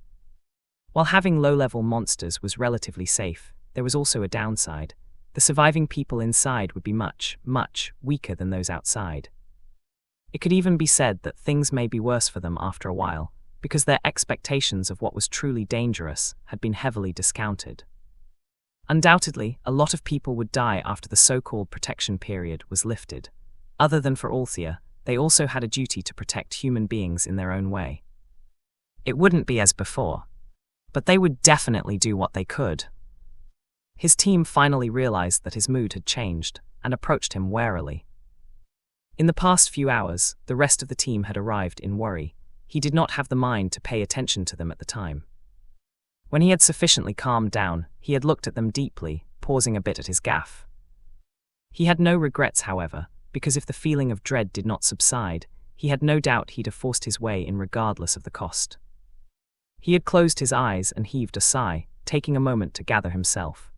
While having low-level monsters was relatively safe, there was also a downside. The surviving people inside would be much, much weaker than those outside. It could even be said that things may be worse for them after a while, because their expectations of what was truly dangerous had been heavily discounted. Undoubtedly, a lot of people would die after the so-called protection period was lifted. Other than for Althea, they also had a duty to protect human beings in their own way. It wouldn't be as before, but they would definitely do what they could. His team finally realized that his mood had changed and approached him warily. In the past few hours, the rest of the team had arrived in worry. He did not have the mind to pay attention to them at the time. When he had sufficiently calmed down, he had looked at them deeply, pausing a bit at his gaffe. He had no regrets, however, because if the feeling of dread did not subside, he had no doubt he'd have forced his way in regardless of the cost. He had closed his eyes and heaved a sigh, taking a moment to gather himself.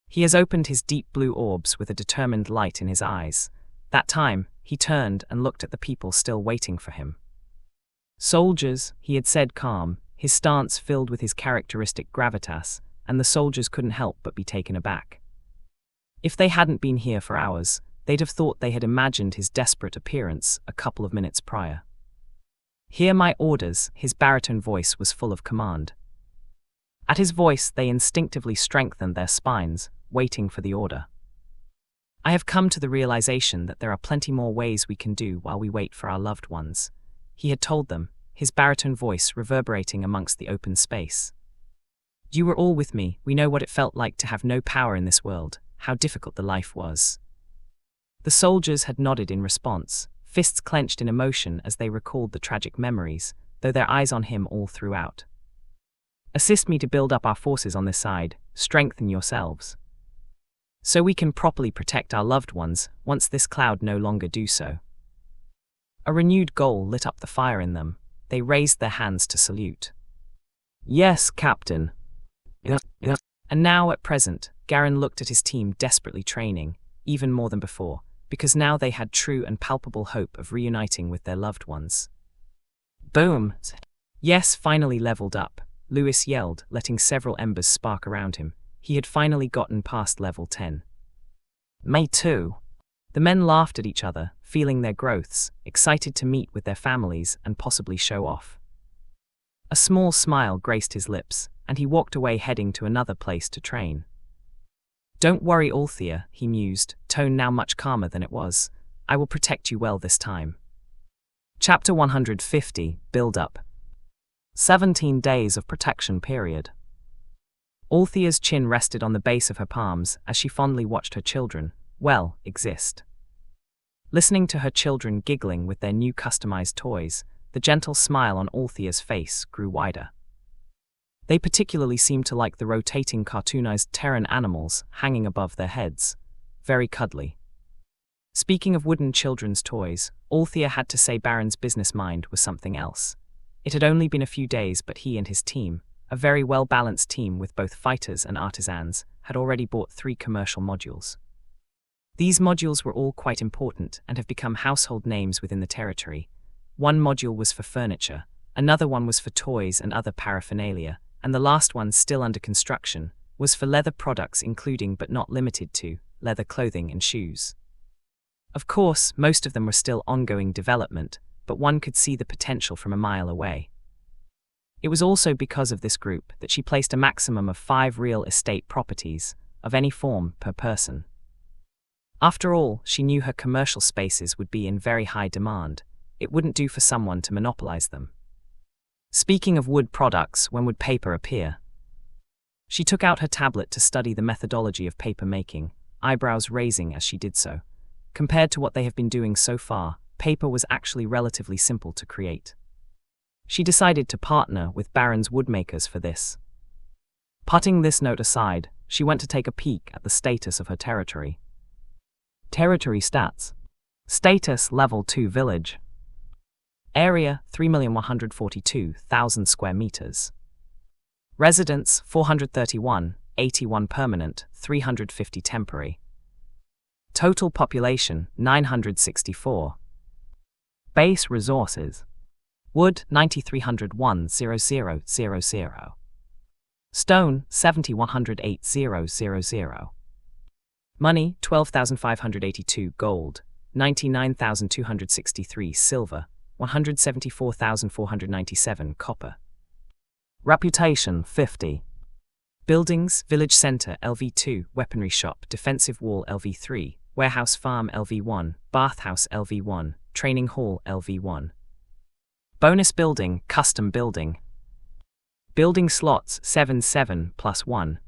He has opened his deep blue orbs with a determined light in his eyes. That time, he turned and looked at the people still waiting for him. "Soldiers," he had said, calm, his stance filled with his characteristic gravitas, and the soldiers couldn't help but be taken aback. If they hadn't been here for hours, they'd have thought they had imagined his desperate appearance a couple of minutes prior. "Hear my orders," his baritone voice was full of command. At his voice, they instinctively strengthened their spines, waiting for the order. "I have come to the realization that there are plenty more ways we can do while we wait for our loved ones," he had told them, his baritone voice reverberating amongst the open space. "You were all with me, we know what it felt like to have no power in this world, how difficult the life was." The soldiers had nodded in response, fists clenched in emotion as they recalled the tragic memories, though their eyes on him all throughout. "Assist me to build up our forces on this side, strengthen yourselves, so we can properly protect our loved ones once this cloud no longer do so." A renewed goal lit up the fire in them. They raised their hands to salute. "Yes, Captain." And now at present, Garen looked at his team desperately training, even more than before, because now they had true and palpable hope of reuniting with their loved ones. Boom! "Yes, finally leveled up," Lewis yelled, letting several embers spark around him. He had finally gotten past level 10. "Me too." The men laughed at each other, feeling their growths, excited to meet with their families and possibly show off. A small smile graced his lips, and he walked away heading to another place to train. "Don't worry, Althea," he mused, tone now much calmer than it was. "I will protect you well this time." Chapter 150, Build-Up. 17 days of protection period. Althea's chin rested on the base of her palms as she fondly watched her children, exist. Listening to her children giggling with their new customized toys, the gentle smile on Althea's face grew wider. They particularly seemed to like the rotating cartoonized Terran animals hanging above their heads. Very cuddly. Speaking of wooden children's toys, Althea had to say Baron's business mind was something else. It had only been a few days, but he and his team, a very well-balanced team with both fighters and artisans, had already bought 3 commercial modules. These modules were all quite important and have become household names within the territory. One module was for furniture, another one was for toys and other paraphernalia, and the last one, still under construction, was for leather products including but not limited to leather clothing and shoes. Of course, most of them were still ongoing development, but one could see the potential from a mile away. It was also because of this group that she placed a maximum of 5 real estate properties, of any form, per person. After all, she knew her commercial spaces would be in very high demand. It wouldn't do for someone to monopolize them. Speaking of wood products, when would paper appear? She took out her tablet to study the methodology of paper making, eyebrows raising as she did so. Compared to what they have been doing so far, paper was actually relatively simple to create. She decided to partner with Baron's woodmakers for this. Putting this note aside, she went to take a peek at the status of her territory. Territory stats. Status Level 2 Village. Area 3,142,000 square meters. Residents 431, 81 permanent, 350 temporary. Total population 964. Base resources. Wood 9,301,0000. Stone 70,108,000. Money 12,582 gold, 99,263 silver, 174,497 copper. Reputation 50. Buildings, Village Center LV2, Weaponry Shop, Defensive Wall LV3, Warehouse Farm LV1, Bathhouse LV1, Training Hall LV1. Bonus Building, Custom Building. Building Slots 7 plus 1.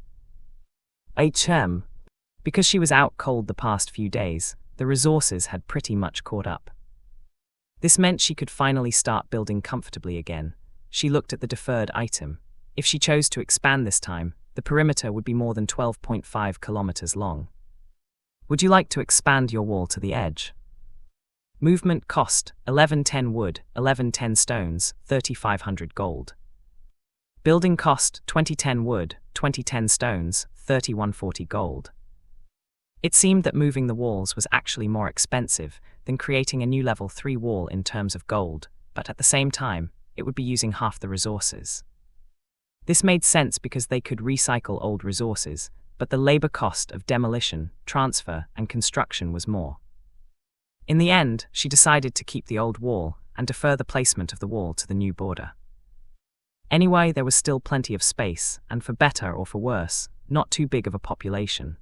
Because she was out cold the past few days, the resources had pretty much caught up. This meant she could finally start building comfortably again. She looked at the deferred item. If she chose to expand this time, the perimeter would be more than 12.5 kilometers long. Would you like to expand your wall to the edge? Movement cost, 1110 wood, 1110 stones, 3,500 gold. Building cost 2010 wood, 2010 stones, 3140 gold. It seemed that moving the walls was actually more expensive than creating a new level 3 wall in terms of gold, but at the same time, it would be using half the resources. This made sense because they could recycle old resources, but the labor cost of demolition, transfer, and construction was more. In the end, she decided to keep the old wall and defer the placement of the wall to the new border. Anyway, there was still plenty of space, and for better or for worse, not too big of a population.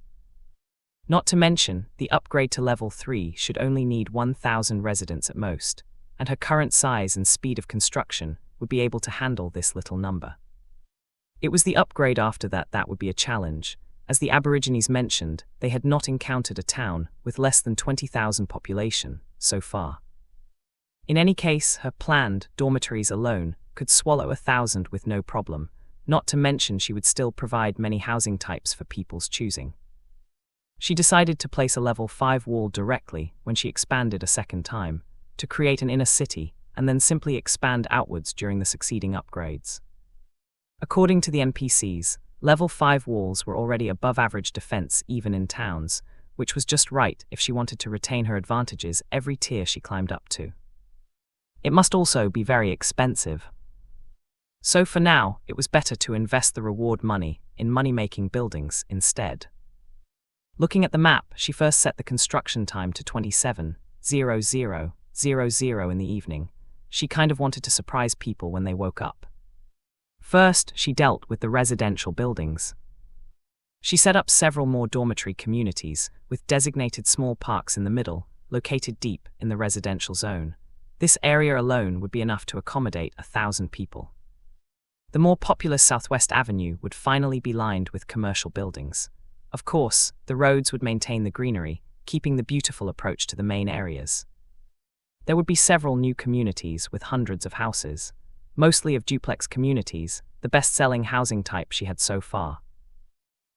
Not to mention, the upgrade to level 3 should only need 1,000 residents at most, and her current size and speed of construction would be able to handle this little number. It was the upgrade after that would be a challenge. As the Aborigines mentioned, they had not encountered a town with less than 20,000 population so far. In any case, her planned dormitories alone could swallow 1,000 with no problem, not to mention she would still provide many housing types for people's choosing. She decided to place a level 5 wall directly when she expanded a second time, to create an inner city and then simply expand outwards during the succeeding upgrades. According to the NPCs, level 5 walls were already above average defense even in towns, which was just right if she wanted to retain her advantages every tier she climbed up to. It must also be very expensive. So for now, it was better to invest the reward money in money-making buildings instead. Looking at the map, she first set the construction time to 27:00:00 in the evening. She kind of wanted to surprise people when they woke up. First, she dealt with the residential buildings. She set up several more dormitory communities, with designated small parks in the middle, located deep in the residential zone. This area alone would be enough to accommodate 1,000 people. The more populous Southwest Avenue would finally be lined with commercial buildings. Of course, the roads would maintain the greenery, keeping the beautiful approach to the main areas. There would be several new communities with hundreds of houses, mostly of duplex communities, the best-selling housing type she had so far.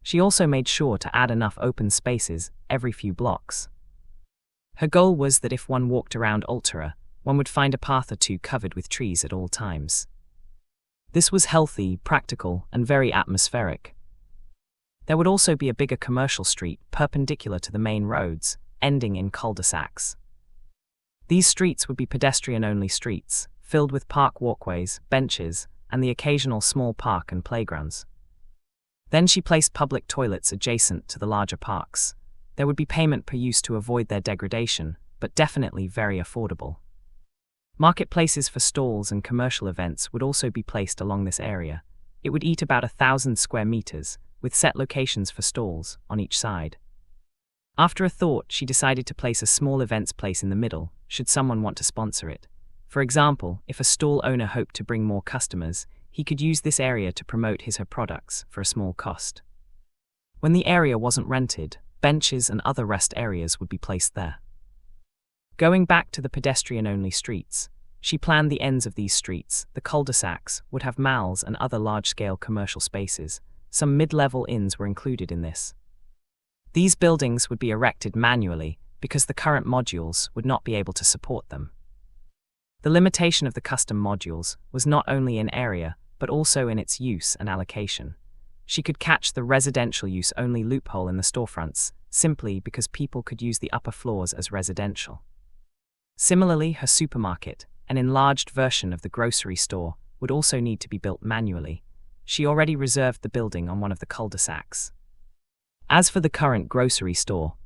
She also made sure to add enough open spaces every few blocks. Her goal was that if one walked around Althea, one would find a path or two covered with trees at all times. This was healthy, practical, and very atmospheric. There would also be a bigger commercial street perpendicular to the main roads, ending in cul-de-sacs. These streets would be pedestrian-only streets, filled with park walkways, benches, and the occasional small park and playgrounds. Then she placed public toilets adjacent to the larger parks. There would be payment per use to avoid their degradation, but definitely very affordable. Marketplaces for stalls and commercial events would also be placed along this area. It would eat about 1,000 square meters, with set locations for stalls on each side. After a thought, she decided to place a small events place in the middle, should someone want to sponsor it. For example, if a stall owner hoped to bring more customers, he could use this area to promote his/her products for a small cost. When the area wasn't rented, benches and other rest areas would be placed there. Going back to the pedestrian-only streets, she planned the ends of these streets, the cul-de-sacs, would have malls and other large-scale commercial spaces. Some mid-level inns were included in this. These buildings would be erected manually because the current modules would not be able to support them. The limitation of the custom modules was not only in area, but also in its use and allocation. She could catch the residential use-only loophole in the storefronts, simply because people could use the upper floors as residential. Similarly, her supermarket, an enlarged version of the grocery store, would also need to be built manually. She already reserved the building on one of the cul-de-sacs. As for the current grocery store,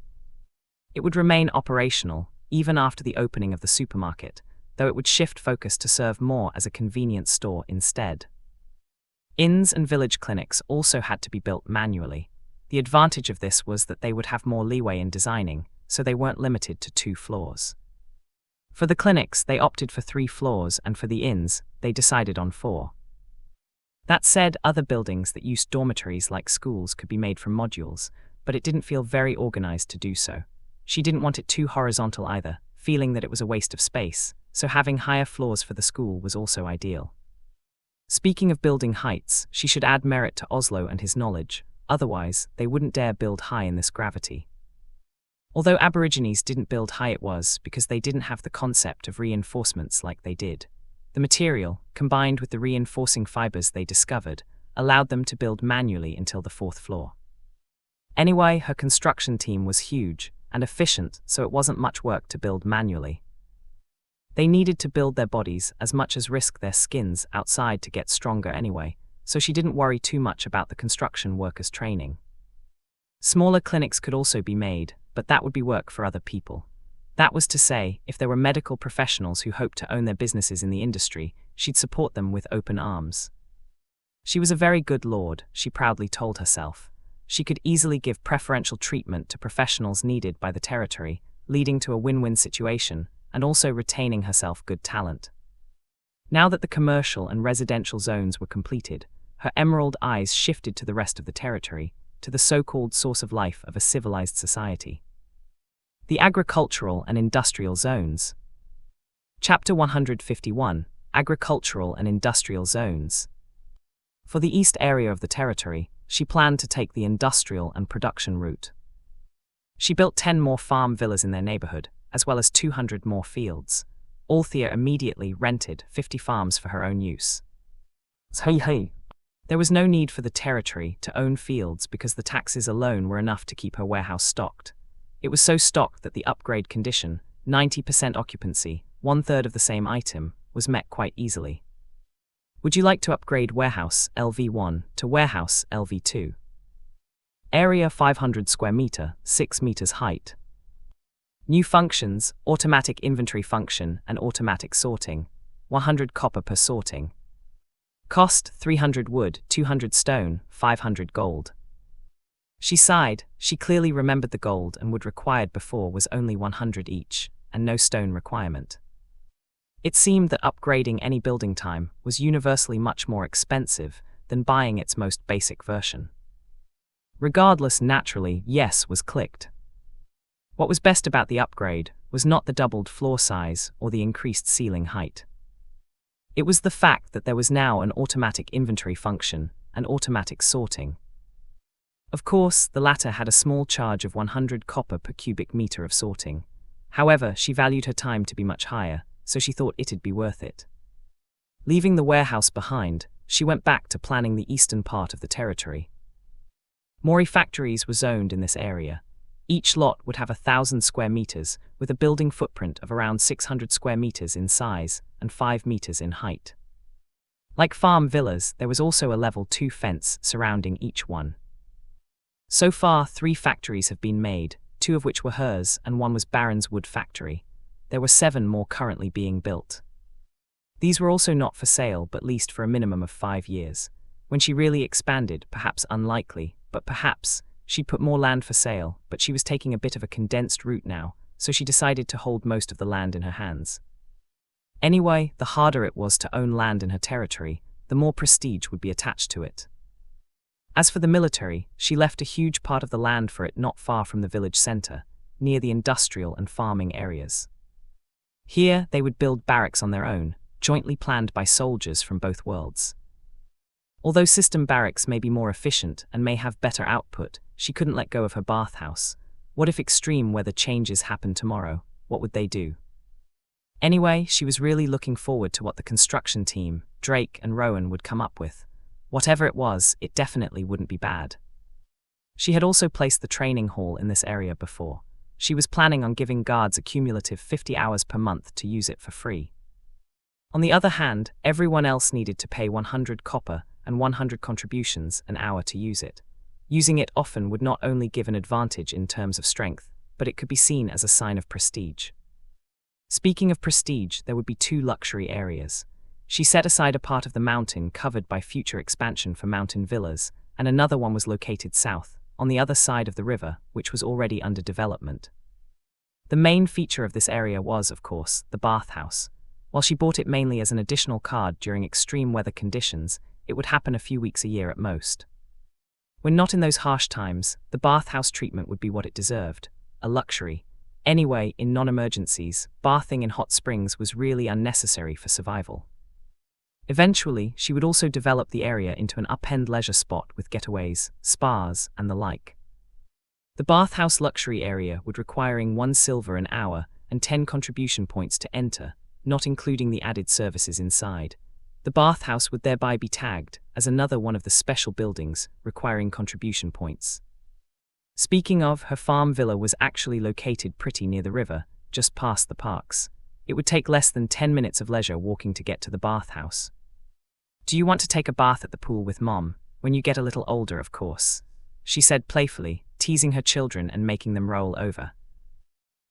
it would remain operational even after the opening of the supermarket, though it would shift focus to serve more as a convenience store instead. Inns and village clinics also had to be built manually. The advantage of this was that they would have more leeway in designing, so they weren't limited to 2 floors. For the clinics, they opted for 3 floors, and for the inns, they decided on 4. That said, other buildings that used dormitories like schools could be made from modules, but it didn't feel very organized to do so. She didn't want it too horizontal either, feeling that it was a waste of space, so having higher floors for the school was also ideal. Speaking of building heights, she should add merit to Oslo and his knowledge, otherwise they wouldn't dare build high in this gravity. Although Aborigines didn't build high, it was because they didn't have the concept of reinforcements like they did. The material, combined with the reinforcing fibers they discovered, allowed them to build manually until the 4th floor. Anyway, her construction team was huge and efficient, so it wasn't much work to build manually. They needed to build their bodies as much as risk their skins outside to get stronger anyway, so she didn't worry too much about the construction workers' training. Smaller clinics could also be made, but that would be work for other people. That was to say, if there were medical professionals who hoped to own their businesses in the industry, she'd support them with open arms. She was a very good lord, she proudly told herself. She could easily give preferential treatment to professionals needed by the territory, leading to a win-win situation, and also retaining herself good talent. Now that the commercial and residential zones were completed, her emerald eyes shifted to the rest of the territory, to the so-called source of life of a civilized society. The agricultural and industrial zones. Chapter 151, Agricultural and Industrial Zones. For the east area of the territory, she planned to take the industrial and production route. She built 10 more farm villas in their neighborhood, as well as 200 more fields. Althea immediately rented 50 farms for her own use. Hey. There was no need for the territory to own fields because the taxes alone were enough to keep her warehouse stocked. It was so stocked that the upgrade condition, 90% occupancy, 1/3 of the same item, was met quite easily. Would you like to upgrade Warehouse LV1 to Warehouse LV2? Area 500 square meter, 6 meters height. New functions, automatic inventory function and automatic sorting, 100 copper per sorting. Cost 300 wood, 200 stone, 500 gold. She sighed. She clearly remembered the gold and wood required before was only 100 each, and no stone requirement. It seemed that upgrading any building time was universally much more expensive than buying its most basic version. Regardless, naturally, yes was clicked. What was best about the upgrade was not the doubled floor size or the increased ceiling height. It was the fact that there was now an automatic inventory function and automatic sorting. Of course, the latter had a small charge of 100 copper per cubic meter of sorting. However, she valued her time to be much higher, so she thought it'd be worth it. Leaving the warehouse behind, she went back to planning the eastern part of the territory. More factories were zoned in this area. Each lot would have 1,000 square meters, with a building footprint of around 600 square meters in size and 5 meters in height. Like farm villas, there was also a level 2 fence surrounding each one. So far, 3 factories have been made, 2 of which were hers and 1 was Baron's wood factory. There were 7 more currently being built. These were also not for sale but leased for a minimum of 5 years. When she really expanded, perhaps unlikely, but perhaps, she'd put more land for sale, but she was taking a bit of a condensed route now, so she decided to hold most of the land in her hands. Anyway, the harder it was to own land in her territory, the more prestige would be attached to it. As for the military, she left a huge part of the land for it not far from the village center, near the industrial and farming areas. Here, they would build barracks on their own, jointly planned by soldiers from both worlds. Although system barracks may be more efficient and may have better output, she couldn't let go of her bathhouse. What if extreme weather changes happened tomorrow? What would they do? Anyway, she was really looking forward to what the construction team, Drake and Rowan, would come up with. Whatever it was, it definitely wouldn't be bad. She had also placed the training hall in this area before. She was planning on giving guards a cumulative 50 hours per month to use it for free. On the other hand, everyone else needed to pay 100 copper and 100 contributions an hour to use it. Using it often would not only give an advantage in terms of strength, but it could be seen as a sign of prestige. Speaking of prestige, there would be 2 luxury areas. She set aside a part of the mountain covered by future expansion for mountain villas, and another one was located south, on the other side of the river, which was already under development. The main feature of this area was, of course, the bathhouse. While she bought it mainly as an additional card during extreme weather conditions, it would happen a few weeks a year at most. When not in those harsh times, the bathhouse treatment would be what it deserved, a luxury. Anyway, in non-emergencies, bathing in hot springs was really unnecessary for survival. Eventually, she would also develop the area into an up-end leisure spot with getaways, spas, and the like. The bathhouse luxury area would requiring 1 silver an hour and 10 contribution points to enter, not including the added services inside. The bathhouse would thereby be tagged as another one of the special buildings requiring contribution points. Speaking of, her farm villa was actually located pretty near the river, just past the parks. It would take less than 10 minutes of leisure walking to get to the bathhouse. "Do you want to take a bath at the pool with Mom, when you get a little older, of course?" she said playfully, teasing her children and making them roll over.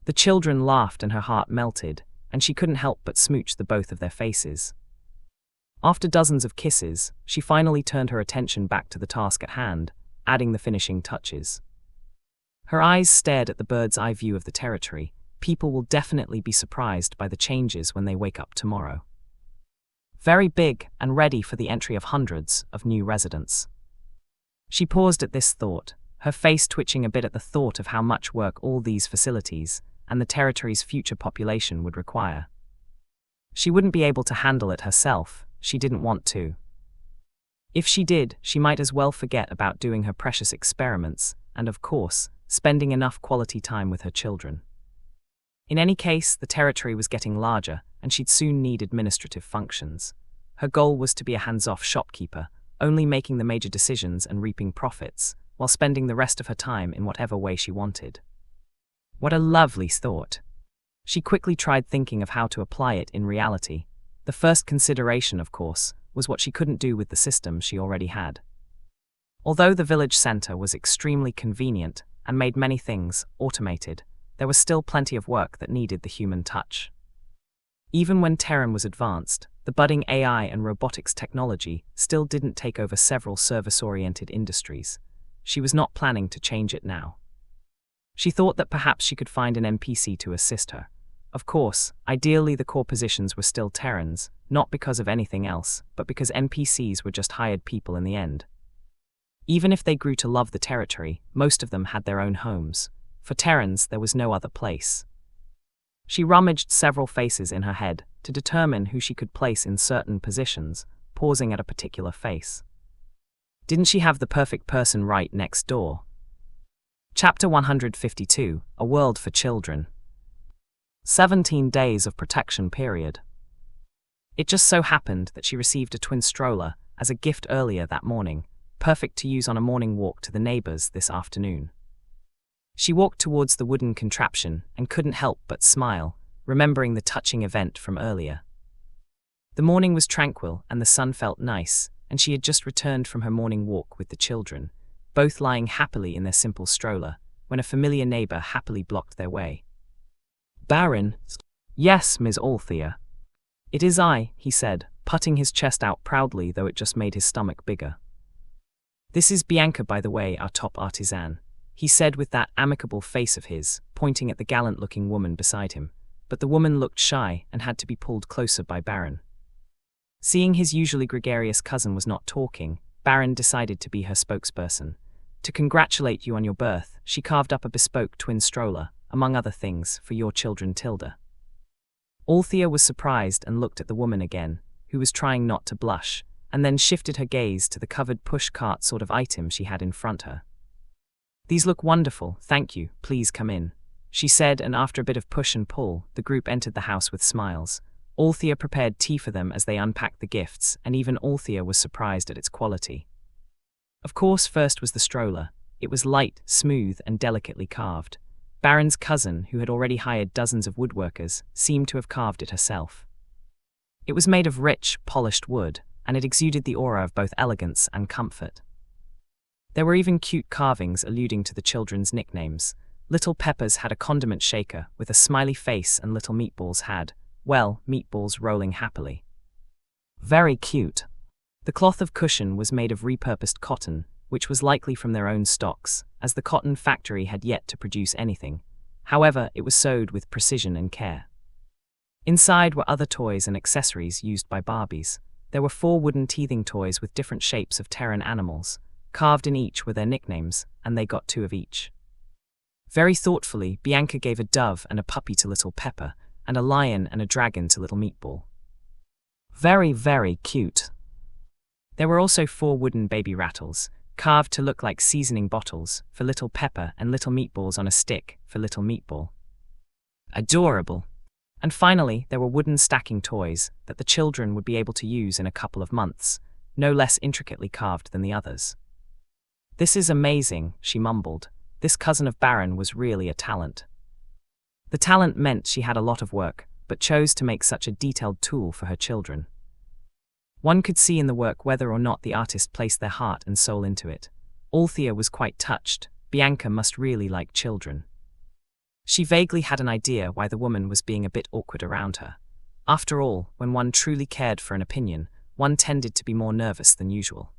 The children laughed and her heart melted, and she couldn't help but smooch the both of their faces. After dozens of kisses, she finally turned her attention back to the task at hand, adding the finishing touches. Her eyes stared at the bird's-eye view of the territory. People will definitely be surprised by the changes when they wake up tomorrow. Very big and ready for the entry of hundreds of new residents. She paused at this thought, her face twitching a bit at the thought of how much work all these facilities and the territory's future population would require. She wouldn't be able to handle it herself. She didn't want to. If she did, she might as well forget about doing her precious experiments and, of course, spending enough quality time with her children. In any case, the territory was getting larger, and she'd soon need administrative functions. Her goal was to be a hands-off shopkeeper, only making the major decisions and reaping profits, while spending the rest of her time in whatever way she wanted. What a lovely thought. She quickly tried thinking of how to apply it in reality. The first consideration, of course, was what she couldn't do with the system she already had. Although the village center was extremely convenient and made many things automated, there was still plenty of work that needed the human touch. Even when Terran was advanced, the budding AI and robotics technology still didn't take over several service-oriented industries. She was not planning to change it now. She thought that perhaps she could find an NPC to assist her. Of course, ideally the core positions were still Terrans, not because of anything else, but because NPCs were just hired people in the end. Even if they grew to love the territory, most of them had their own homes. For Terrans, there was no other place. She rummaged several faces in her head to determine who she could place in certain positions, pausing at a particular face. Didn't she have the perfect person right next door? Chapter 152, A World for Children. 17 days of protection period. It just so happened that she received a twin stroller as a gift earlier that morning, perfect to use on a morning walk to the neighbors this afternoon. She walked towards the wooden contraption and couldn't help but smile, remembering the touching event from earlier. The morning was tranquil and the sun felt nice, and she had just returned from her morning walk with the children, both lying happily in their simple stroller, when a familiar neighbor happily blocked their way. "Baron?" "Yes, Ms. Althea." "It is I," he said, putting his chest out proudly, though it just made his stomach bigger. "This is Bianca, by the way, our top artisan," he said with that amicable face of his, pointing at the gallant-looking woman beside him, but the woman looked shy and had to be pulled closer by Baron. Seeing his usually gregarious cousin was not talking, Baron decided to be her spokesperson. "To congratulate you on your birth, she carved up a bespoke twin stroller, among other things, for your children Tilda." Althea was surprised and looked at the woman again, who was trying not to blush, and then shifted her gaze to the covered push-cart sort of item she had in front her. "These look wonderful, thank you, please come in," she said, and after a bit of push and pull, the group entered the house with smiles. Althea prepared tea for them as they unpacked the gifts, and even Althea was surprised at its quality. Of course, first was the stroller. It was light, smooth, and delicately carved. Baron's cousin, who had already hired dozens of woodworkers, seemed to have carved it herself. It was made of rich, polished wood, and it exuded the aura of both elegance and comfort. There were even cute carvings alluding to the children's nicknames. Little Peppers had a condiment shaker with a smiley face, and Little Meatballs had, well, meatballs rolling happily. Very cute. The cloth of cushion was made of repurposed cotton, which was likely from their own stocks, as the cotton factory had yet to produce anything. However, it was sewed with precision and care. Inside were other toys and accessories used by Barbies. There were 4 wooden teething toys with different shapes of Terran animals. Carved in each were their nicknames, and they got 2 of each. Very thoughtfully, Bianca gave a dove and a puppy to Little Pepper, and a lion and a dragon to Little Meatball. Very, very cute. There were also 4 wooden baby rattles, carved to look like seasoning bottles, for Little Pepper, and Little Meatballs on a stick for Little Meatball. Adorable. And finally, there were wooden stacking toys that the children would be able to use in a couple of months, no less intricately carved than the others. "This is amazing," she mumbled. This cousin of Baron was really a talent. The talent meant she had a lot of work, but chose to make such a detailed tool for her children. One could see in the work whether or not the artist placed their heart and soul into it. Althea was quite touched. Bianca must really like children. She vaguely had an idea why the woman was being a bit awkward around her. After all, when one truly cared for an opinion, one tended to be more nervous than usual.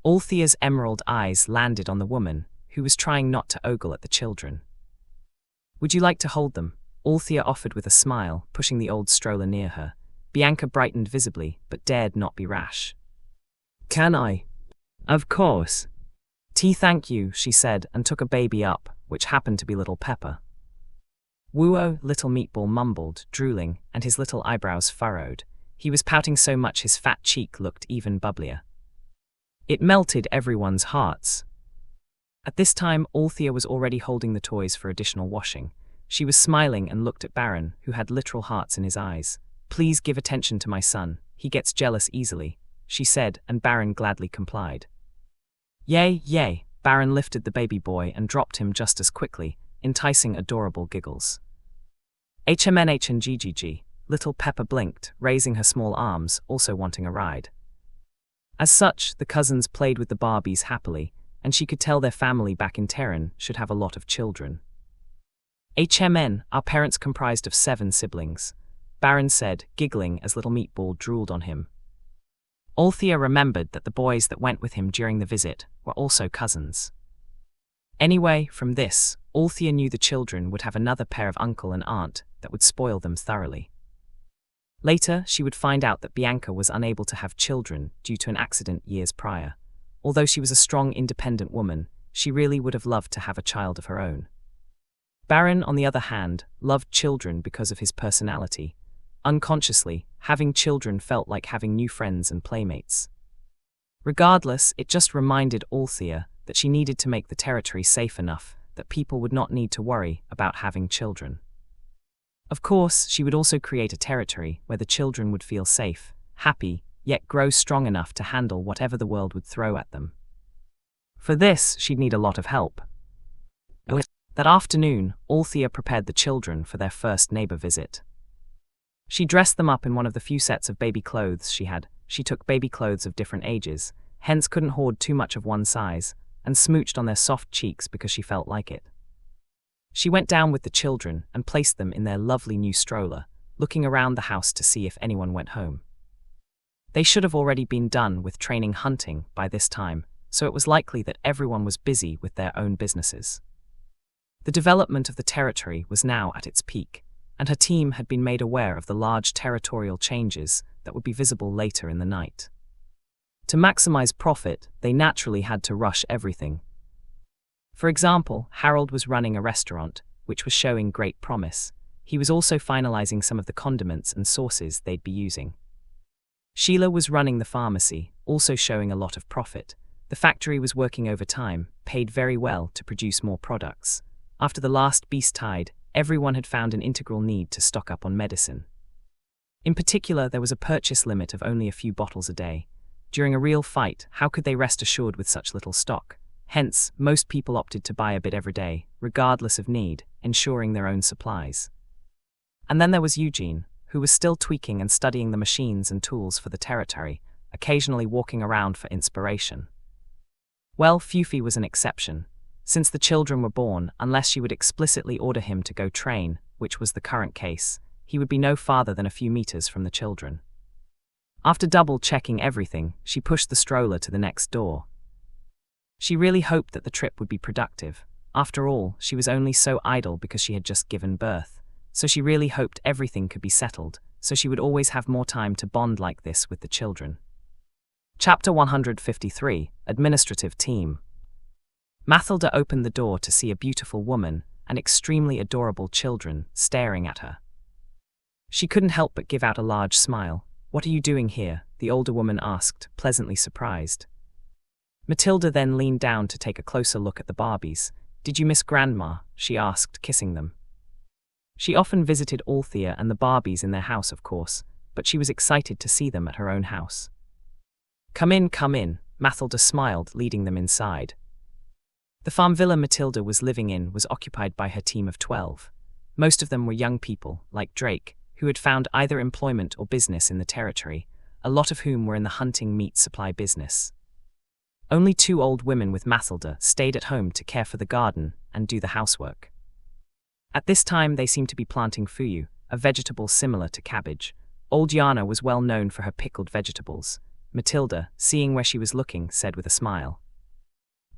Althea's emerald eyes landed on the woman, who was trying not to ogle at the children. "Would you like to hold them?" Althea offered with a smile, pushing the old stroller near her. Bianca brightened visibly, but dared not be rash. "Can I?" "Of course." "Thank you," she said, and took a baby up, which happened to be little Pepper. "Woo-oh," little Meatball mumbled, drooling, and his little eyebrows furrowed. He was pouting so much his fat cheek looked even bubblier. It melted everyone's hearts. At this time, Althea was already holding the toys for additional washing. She was smiling and looked at Baron, who had literal hearts in his eyes. "Please give attention to my son. He gets jealous easily," she said, and Baron gladly complied. "Yay, yay." Baron lifted the baby boy and dropped him just as quickly, enticing adorable giggles. HMNH and GGG. Little Pepper blinked, raising her small arms, also wanting a ride. As such, the cousins played with the Barbies happily, and she could tell their family back in Terran should have a lot of children. "HMN, our parents comprised of 7 siblings," Baron said, giggling as little Meatball drooled on him. Althea remembered that the boys that went with him during the visit were also cousins. Anyway, from this, Althea knew the children would have another pair of uncle and aunt that would spoil them thoroughly. Later, she would find out that Bianca was unable to have children due to an accident years prior. Although she was a strong, independent woman, she really would have loved to have a child of her own. Baron, on the other hand, loved children because of his personality. Unconsciously, having children felt like having new friends and playmates. Regardless, it just reminded Althea that she needed to make the territory safe enough that people would not need to worry about having children. Of course, she would also create a territory where the children would feel safe, happy, yet grow strong enough to handle whatever the world would throw at them. For this, she'd need a lot of help. That afternoon, Althea prepared the children for their first neighbor visit. She dressed them up in one of the few sets of baby clothes she had. She took baby clothes of different ages, hence couldn't hoard too much of one size, and smooched on their soft cheeks because she felt like it. She went down with the children and placed them in their lovely new stroller, looking around the house to see if anyone went home. They should have already been done with training hunting by this time, so it was likely that everyone was busy with their own businesses. The development of the territory was now at its peak, and her team had been made aware of the large territorial changes that would be visible later in the night. To maximize profit, they naturally had to rush everything. For example, Harold was running a restaurant, which was showing great promise. He was also finalizing some of the condiments and sauces they'd be using. Sheila was running the pharmacy, also showing a lot of profit. The factory was working overtime, paid very well to produce more products. After the last beast tide, everyone had found an integral need to stock up on medicine. In particular, there was a purchase limit of only a few bottles a day. During a real fight, how could they rest assured with such little stock? Hence, most people opted to buy a bit every day, regardless of need, ensuring their own supplies. And then there was Eugene, who was still tweaking and studying the machines and tools for the territory, occasionally walking around for inspiration. Well, Fufi was an exception. Since the children were born, unless she would explicitly order him to go train, which was the current case, he would be no farther than a few meters from the children. After double-checking everything, she pushed the stroller to the next door. She really hoped that the trip would be productive. After all, she was only so idle because she had just given birth, so she really hoped everything could be settled, so she would always have more time to bond like this with the children. Chapter 153, Administrative Team. Mathilda opened the door to see a beautiful woman and extremely adorable children staring at her. She couldn't help but give out a large smile. "What are you doing here?" the older woman asked, pleasantly surprised. Matilda then leaned down to take a closer look at the Barbies. "Did you miss Grandma?" she asked, kissing them. She often visited Althea and the Barbies in their house, of course, but she was excited to see them at her own house. Come in, Mathilda smiled, leading them inside. The farm villa Matilda was living in was occupied by her team of 12. Most of them were young people, like Drake, who had found either employment or business in the territory, a lot of whom were in the hunting meat supply business. Only 2 old women with Mathilda stayed at home to care for the garden and do the housework. At this time they seemed to be planting fuyu, a vegetable similar to cabbage. Old Yana was well known for her pickled vegetables. Matilda, seeing where she was looking, said with a smile.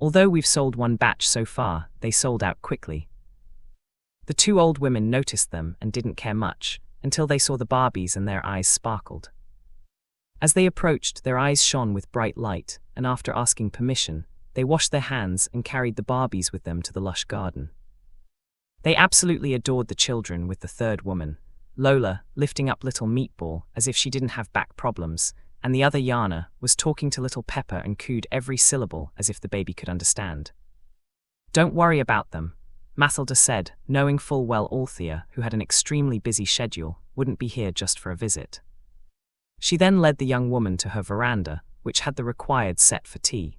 Although we've sold 1 batch so far, they sold out quickly. The 2 old women noticed them and didn't care much, until they saw the Barbies and their eyes sparkled. As they approached, their eyes shone with bright light, and after asking permission, they washed their hands and carried the Barbies with them to the lush garden. They absolutely adored the children, with the 3rd woman, Lola, lifting up little Meatball as if she didn't have back problems, and the other Yana was talking to little Pepper and cooed every syllable as if the baby could understand. Don't worry about them, Mathilda said, knowing full well Althea, who had an extremely busy schedule, wouldn't be here just for a visit. She then led the young woman to her veranda, which had the required set for tea.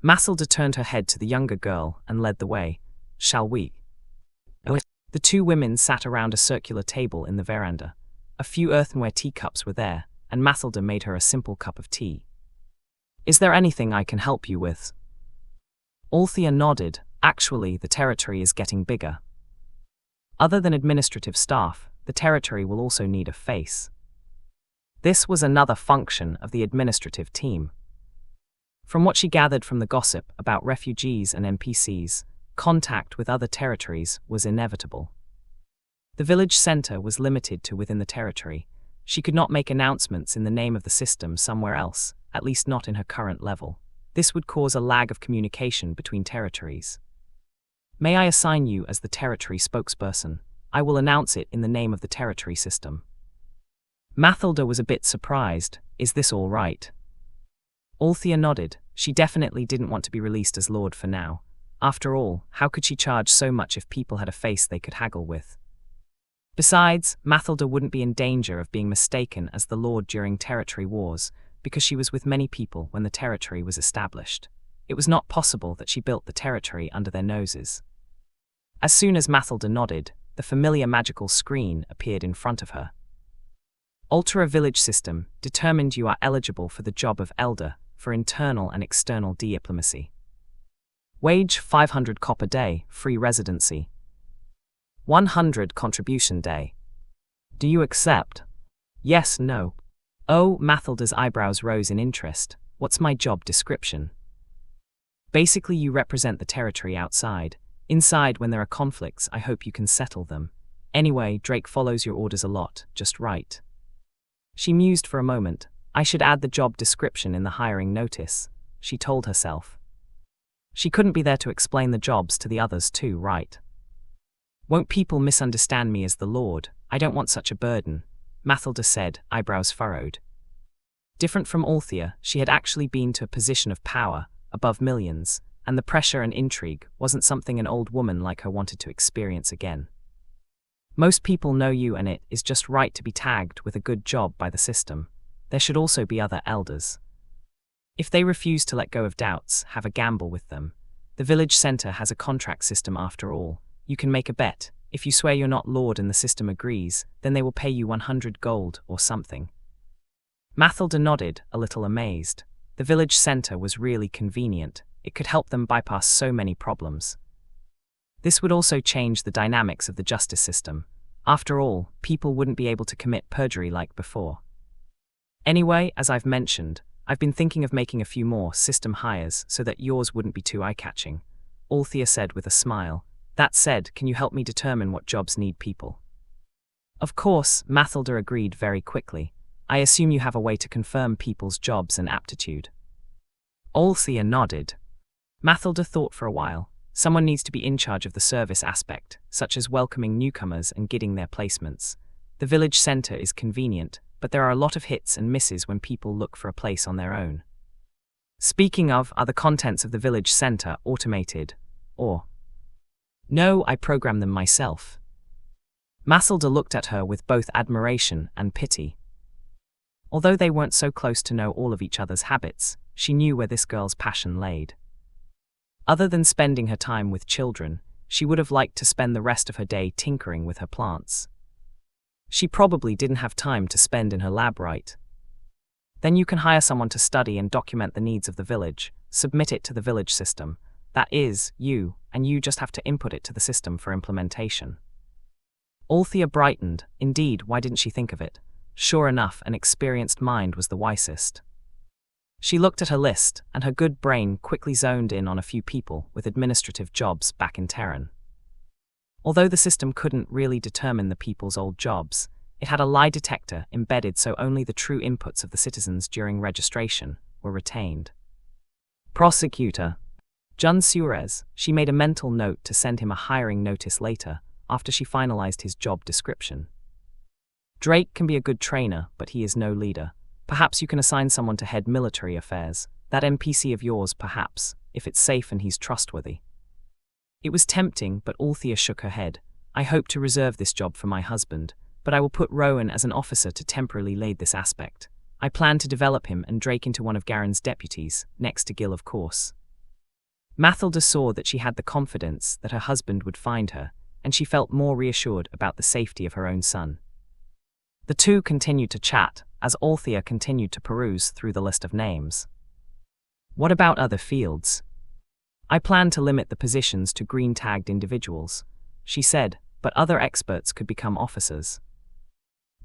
Mathilda turned her head to the younger girl and led the way. Shall we? The 2 women sat around a circular table in the veranda. A few earthenware teacups were there, and Mathilda made her a simple cup of tea. Is there anything I can help you with? Althea nodded. Actually, the territory is getting bigger. Other than administrative staff, the territory will also need a face. This was another function of the administrative team. From what she gathered from the gossip about refugees and NPCs, contact with other territories was inevitable. The village center was limited to within the territory. She could not make announcements in the name of the system somewhere else, at least not in her current level. This would cause a lag of communication between territories. May I assign you as the territory spokesperson? I will announce it in the name of the territory system. Mathilda was a bit surprised. Is this all right? Althea nodded. She definitely didn't want to be released as Lord for now. After all, how could she charge so much if people had a face they could haggle with? Besides, Mathilda wouldn't be in danger of being mistaken as the Lord during territory wars, because she was with many people when the territory was established. It was not possible that she built the territory under their noses. As soon as Mathilda nodded, the familiar magical screen appeared in front of her. Alter a village system, determined you are eligible for the job of elder, for internal and external diplomacy. Wage 500 copper day, free residency. 100 contribution day. Do you accept? Yes, no. Oh, Mathilda's eyebrows rose in interest. What's my job description? Basically, you represent the territory outside. Inside, when there are conflicts, I hope you can settle them. Anyway, Drake follows your orders a lot, just right. She mused for a moment. I should add the job description in the hiring notice, she told herself. She couldn't be there to explain the jobs to the others too, right? Won't people misunderstand me as the Lord? I don't want such a burden, Mathilda said, eyebrows furrowed. Different from Althea, she had actually been to a position of power, above millions, and the pressure and intrigue wasn't something an old woman like her wanted to experience again. Most people know you, and it is just right to be tagged with a good job by the system. There should also be other elders. If they refuse to let go of doubts, have a gamble with them. The village center has a contract system after all. You can make a bet. If you swear you're not Lord and the system agrees, then they will pay you 100 gold or something. Mathilda nodded, a little amazed. The village center was really convenient. It could help them bypass so many problems. This would also change the dynamics of the justice system. After all, people wouldn't be able to commit perjury like before. Anyway, as I've mentioned, I've been thinking of making a few more system hires so that yours wouldn't be too eye-catching, Althea said with a smile. That said, can you help me determine what jobs need people? Of course, Mathilda agreed very quickly. I assume you have a way to confirm people's jobs and aptitude. Althea nodded. Mathilda thought for a while. Someone needs to be in charge of the service aspect, such as welcoming newcomers and getting their placements. The village center is convenient, but there are a lot of hits and misses when people look for a place on their own. Speaking of, are the contents of the village center automated, or? No, I program them myself. Mathilda looked at her with both admiration and pity. Although they weren't so close to know all of each other's habits, she knew where this girl's passion laid. Other than spending her time with children, she would have liked to spend the rest of her day tinkering with her plants. She probably didn't have time to spend in her lab, right? Then you can hire someone to study and document the needs of the village, submit it to the village system. That is, you just have to input it to the system for implementation. Althea brightened. Indeed, why didn't she think of it? Sure enough, an experienced mind was the wisest. She looked at her list, and her good brain quickly zoned in on a few people with administrative jobs back in Terran. Although the system couldn't really determine the people's old jobs, it had a lie detector embedded so only the true inputs of the citizens during registration were retained. Prosecutor Jun Suarez. She made a mental note to send him a hiring notice later, after she finalized his job description. Drake can be a good trainer, but he is no leader. Perhaps you can assign someone to head military affairs, that NPC of yours perhaps, if it's safe and he's trustworthy. It was tempting, but Althea shook her head. I hope to reserve this job for my husband, but I will put Rowan as an officer to temporarily lead this aspect. I plan to develop him and Drake into one of Garen's deputies, next to Gil of course. Mathilda saw that she had the confidence that her husband would find her, and she felt more reassured about the safety of her own son. The two continued to chat, as Althea continued to peruse through the list of names. What about other fields? I plan to limit the positions to green-tagged individuals, she said, but other experts could become officers.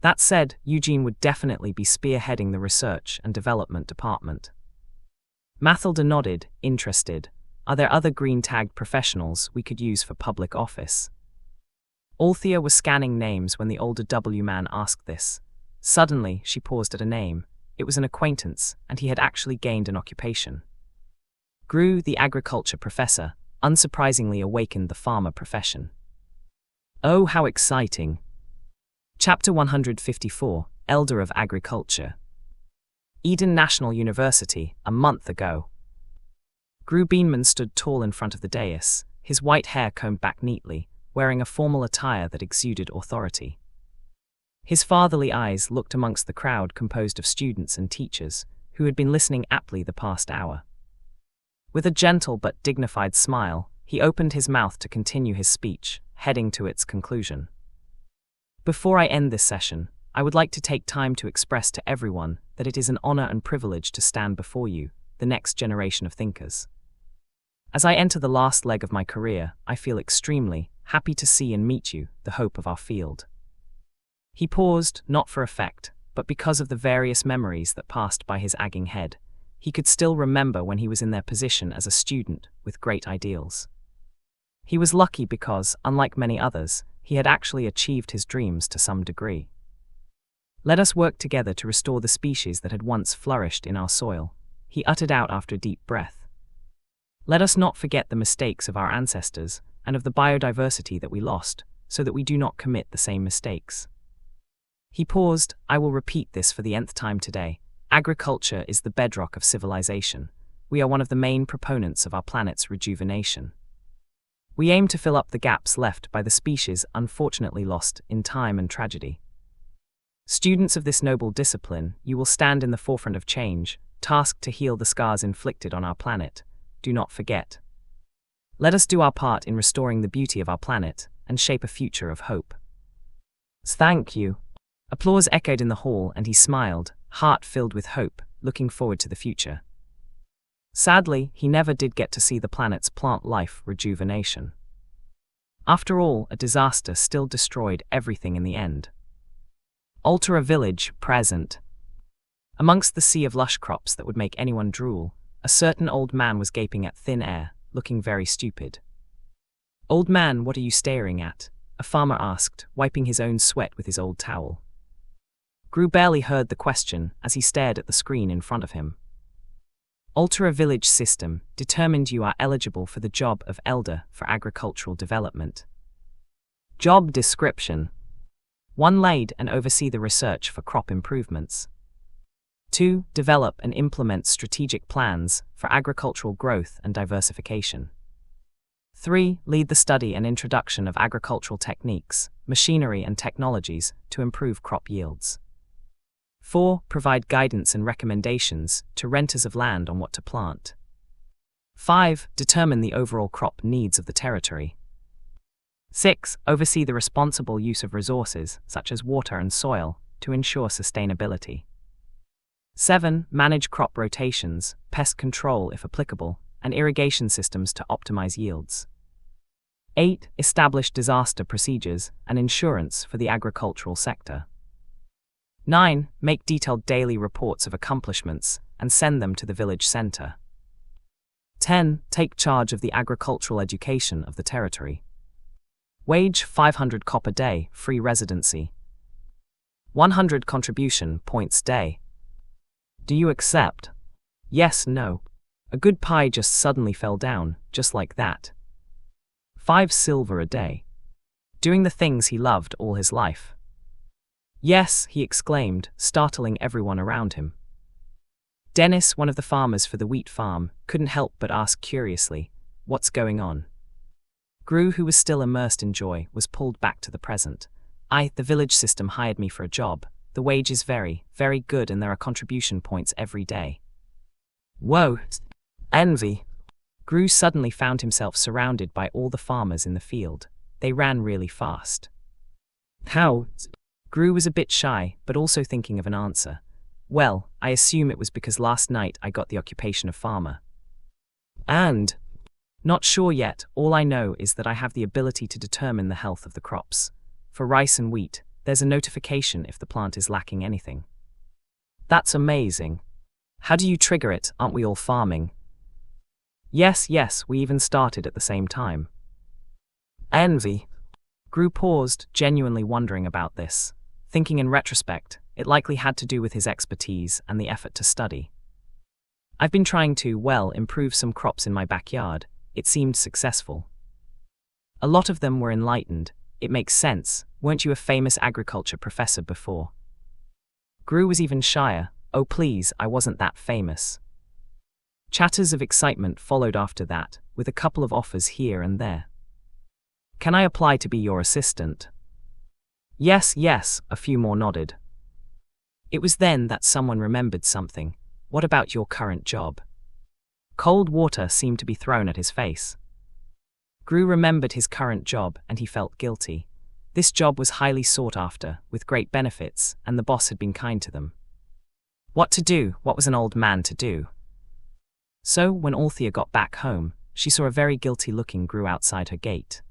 That said, Eugene would definitely be spearheading the research and development department. Mathilda nodded, interested. Are there other green-tagged professionals we could use for public office? Althea was scanning names when the older W man asked this. Suddenly, she paused at a name. It was an acquaintance, and he had actually gained an occupation. Gru, the agriculture professor, unsurprisingly awakened the farmer profession. Oh, how exciting! Chapter 154, Elder of Agriculture. Eden National University, a month ago. Gru Beanman stood tall in front of the dais, his white hair combed back neatly, wearing a formal attire that exuded authority. His fatherly eyes looked amongst the crowd composed of students and teachers, who had been listening aptly the past hour. With a gentle but dignified smile, he opened his mouth to continue his speech, heading to its conclusion. Before I end this session, I would like to take time to express to everyone that it is an honor and privilege to stand before you, the next generation of thinkers. As I enter the last leg of my career, I feel extremely happy to see and meet you, the hope of our field. He paused, not for effect, but because of the various memories that passed by his agging head. He could still remember when he was in their position as a student with great ideals. He was lucky because, unlike many others, he had actually achieved his dreams to some degree. Let us work together to restore the species that had once flourished in our soil, he uttered out after a deep breath. Let us not forget the mistakes of our ancestors and of the biodiversity that we lost, so that we do not commit the same mistakes. He paused. I will repeat this for the nth time today. Agriculture is the bedrock of civilization. We are one of the main proponents of our planet's rejuvenation. We aim to fill up the gaps left by the species unfortunately lost in time and tragedy. Students of this noble discipline, you will stand in the forefront of change, tasked to heal the scars inflicted on our planet. Do not forget. Let us do our part in restoring the beauty of our planet and shape a future of hope. Thank you. Applause echoed in the hall, and he smiled, heart filled with hope, looking forward to the future. Sadly, he never did get to see the planet's plant life rejuvenation. After all, a disaster still destroyed everything in the end. Althea village, present. Amongst the sea of lush crops that would make anyone drool, a certain old man was gaping at thin air, looking very stupid. Old man, what are you staring at? A farmer asked, wiping his own sweat with his old towel. Gru barely heard the question as he stared at the screen in front of him. Althea village system determined you are eligible for the job of Elder for Agricultural Development. Job description. 1. Lead and oversee the research for crop improvements. 2. Develop and implement strategic plans for agricultural growth and diversification. 3. Lead the study and introduction of agricultural techniques, machinery and technologies to improve crop yields. 4. Provide guidance and recommendations to renters of land on what to plant. 5. Determine the overall crop needs of the territory. 6. Oversee the responsible use of resources, such as water and soil, to ensure sustainability. 7. Manage crop rotations, pest control if applicable, and irrigation systems to optimize yields. 8. Establish disaster procedures and insurance for the agricultural sector. 9. Make detailed daily reports of accomplishments and send them to the village center. 10. Take charge of the agricultural education of the territory. Wage 500 cop a day, free residency. 100 contribution points day. Do you accept? Yes, no. A good pie just suddenly fell down, just like that. 5 silver a day. Doing the things he loved all his life. Yes, he exclaimed, startling everyone around him. Dennis, one of the farmers for the wheat farm, couldn't help but ask curiously, "What's going on?" Gru, who was still immersed in joy, was pulled back to the present. The village system hired me for a job. The wage is very, very good and there are contribution points every day. Whoa! Envy! Gru suddenly found himself surrounded by all the farmers in the field. They ran really fast. How? Gru was a bit shy, but also thinking of an answer. Well, I assume it was because last night I got the occupation of farmer. And? Not sure yet, all I know is that I have the ability to determine the health of the crops. For rice and wheat, there's a notification if the plant is lacking anything. That's amazing. How do you trigger it? Aren't we all farming? Yes, we even started at the same time. Envy. Gru paused, genuinely wondering about this. Thinking in retrospect, it likely had to do with his expertise and the effort to study. I've been trying to, improve some crops in my backyard. It seemed successful. A lot of them were enlightened. It makes sense. Weren't you a famous agriculture professor before? Gru was even shyer. Oh please, I wasn't that famous. Chatters of excitement followed after that, with a couple of offers here and there. Can I apply to be your assistant? Yes, a few more nodded. It was then that someone remembered something. What about your current job? Cold water seemed to be thrown at his face. Gru remembered his current job and he felt guilty. This job was highly sought after, with great benefits, and the boss had been kind to them. What to do? What was an old man to do? So, when Althea got back home, she saw a very guilty-looking Gru outside her gate.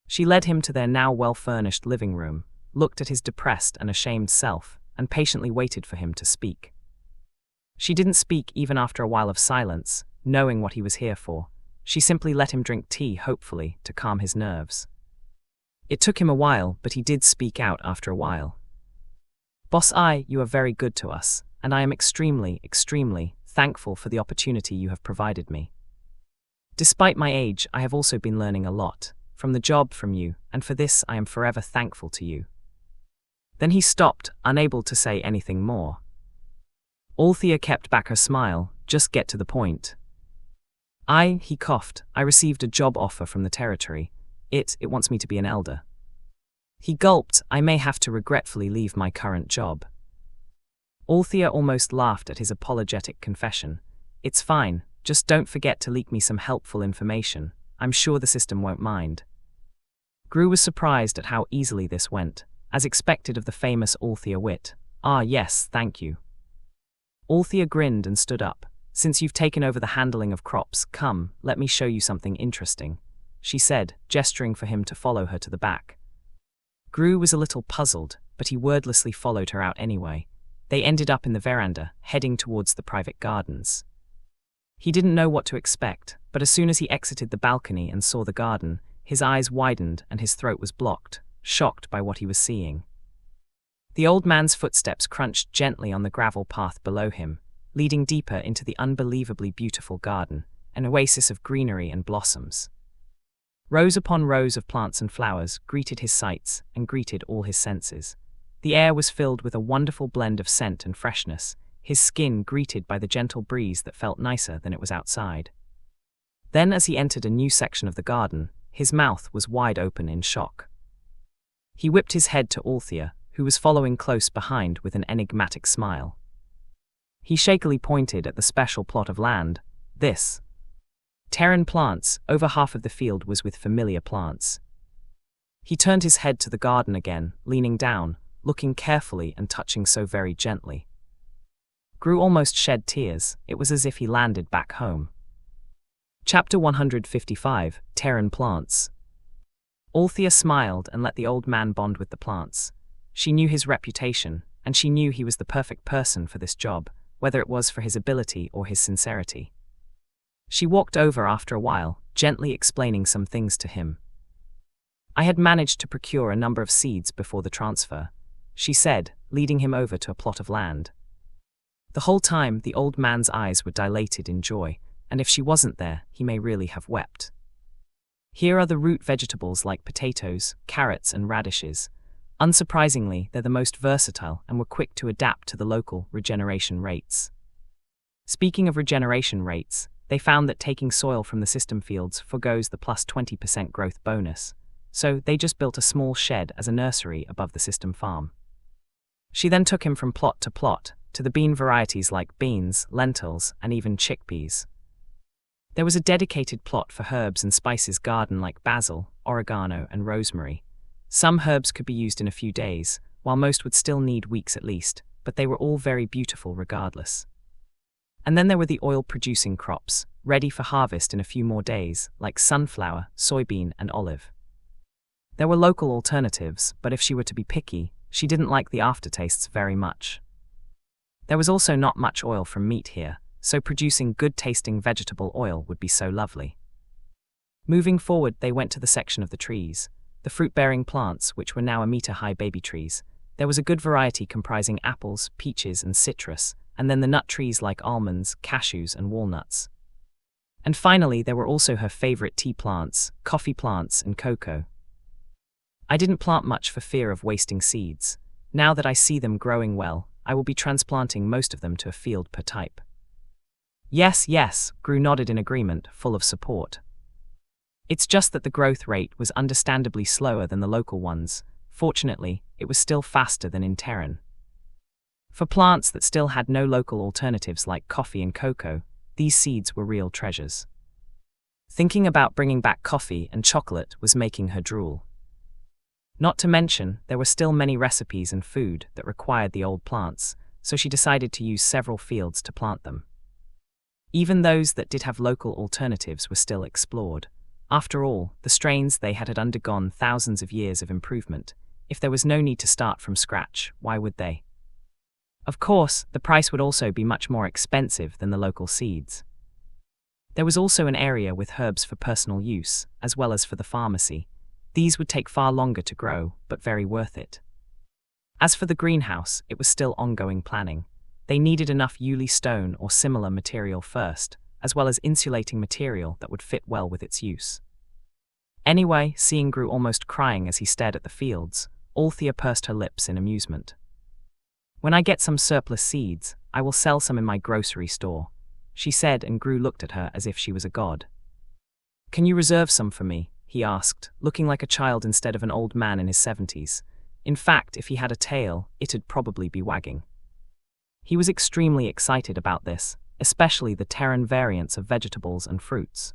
She led him to their now well-furnished living room, looked at his depressed and ashamed self, and patiently waited for him to speak. She didn't speak even after a while of silence, knowing what he was here for. She simply let him drink tea, hopefully, to calm his nerves. It took him a while, but he did speak out after a while. Boss, you are very good to us, and I am extremely, extremely thankful for the opportunity you have provided me. Despite my age, I have also been learning a lot, from the job, from you, and for this I am forever thankful to you. Then he stopped, unable to say anything more. Althea kept back her smile. Just get to the point. He coughed. I received a job offer from the territory. It wants me to be an elder. He gulped. I may have to regretfully leave my current job. Althea almost laughed at his apologetic confession. It's fine, just don't forget to leak me some helpful information. I'm sure the system won't mind. Gru was surprised at how easily this went, as expected of the famous Althea wit. Yes, thank you. Althea grinned and stood up. Since you've taken over the handling of crops, come, let me show you something interesting, she said, gesturing for him to follow her to the back. Gru was a little puzzled, but he wordlessly followed her out anyway. They ended up in the veranda, heading towards the private gardens. He didn't know what to expect, but as soon as he exited the balcony and saw the garden, his eyes widened and his throat was blocked, shocked by what he was seeing. The old man's footsteps crunched gently on the gravel path below him, leading deeper into the unbelievably beautiful garden, an oasis of greenery and blossoms. Rows upon rows of plants and flowers greeted his sights and greeted all his senses. The air was filled with a wonderful blend of scent and freshness, his skin greeted by the gentle breeze that felt nicer than it was outside. Then, as he entered a new section of the garden, his mouth was wide open in shock. He whipped his head to Althea, who was following close behind with an enigmatic smile. He shakily pointed at the special plot of land. This. Terran plants, over half of the field was with familiar plants. He turned his head to the garden again, leaning down, looking carefully and touching so very gently. Gru almost shed tears. It was as if he landed back home. Chapter 155, Terran Plants. Althea smiled and let the old man bond with the plants. She knew his reputation, and she knew he was the perfect person for this job, whether it was for his ability or his sincerity. She walked over after a while, gently explaining some things to him. I had managed to procure a number of seeds before the transfer, she said, leading him over to a plot of land. The whole time, the old man's eyes were dilated in joy, and if she wasn't there, he may really have wept. Here are the root vegetables like potatoes, carrots, and radishes. Unsurprisingly, they're the most versatile and were quick to adapt to the local regeneration rates. Speaking of regeneration rates, they found that taking soil from the system fields forgoes the plus 20% growth bonus, so they just built a small shed as a nursery above the system farm. She then took him from plot to the bean varieties like beans, lentils, and even chickpeas. There was a dedicated plot for herbs and spices garden like basil, oregano, and rosemary. Some herbs could be used in a few days, while most would still need weeks at least, but they were all very beautiful regardless. And then there were the oil-producing crops, ready for harvest in a few more days, like sunflower, soybean, and olive. There were local alternatives, but if she were to be picky, she didn't like the aftertastes very much. There was also not much oil from meat here, so producing good-tasting vegetable oil would be so lovely. Moving forward, they went to the section of the trees, the fruit-bearing plants, which were now 1-meter-high baby trees. There was a good variety comprising apples, peaches, and citrus, and then the nut trees like almonds, cashews, and walnuts. And finally, there were also her favorite tea plants, coffee plants, and cocoa. I didn't plant much for fear of wasting seeds. Now that I see them growing well, I will be transplanting most of them to a field per type. Yes, Gru nodded in agreement, full of support. It's just that the growth rate was understandably slower than the local ones. Fortunately, it was still faster than in Terran. For plants that still had no local alternatives like coffee and cocoa, these seeds were real treasures. Thinking about bringing back coffee and chocolate was making her drool. Not to mention, there were still many recipes and food that required the old plants, so she decided to use several fields to plant them. Even those that did have local alternatives were still explored. After all, the strains they had undergone thousands of years of improvement. If there was no need to start from scratch, why would they? Of course, the price would also be much more expensive than the local seeds. There was also an area with herbs for personal use, as well as for the pharmacy. These would take far longer to grow, but very worth it. As for the greenhouse, it was still ongoing planning. They needed enough Yuli stone or similar material first, as well as insulating material that would fit well with its use. Anyway, seeing Gru almost crying as he stared at the fields, Althea pursed her lips in amusement. When I get some surplus seeds, I will sell some in my grocery store, she said, and Gru looked at her as if she was a god. Can you reserve some for me? He asked, looking like a child instead of an old man in his 70s. In fact, if he had a tail, it'd probably be wagging. He was extremely excited about this, especially the Terran variants of vegetables and fruits.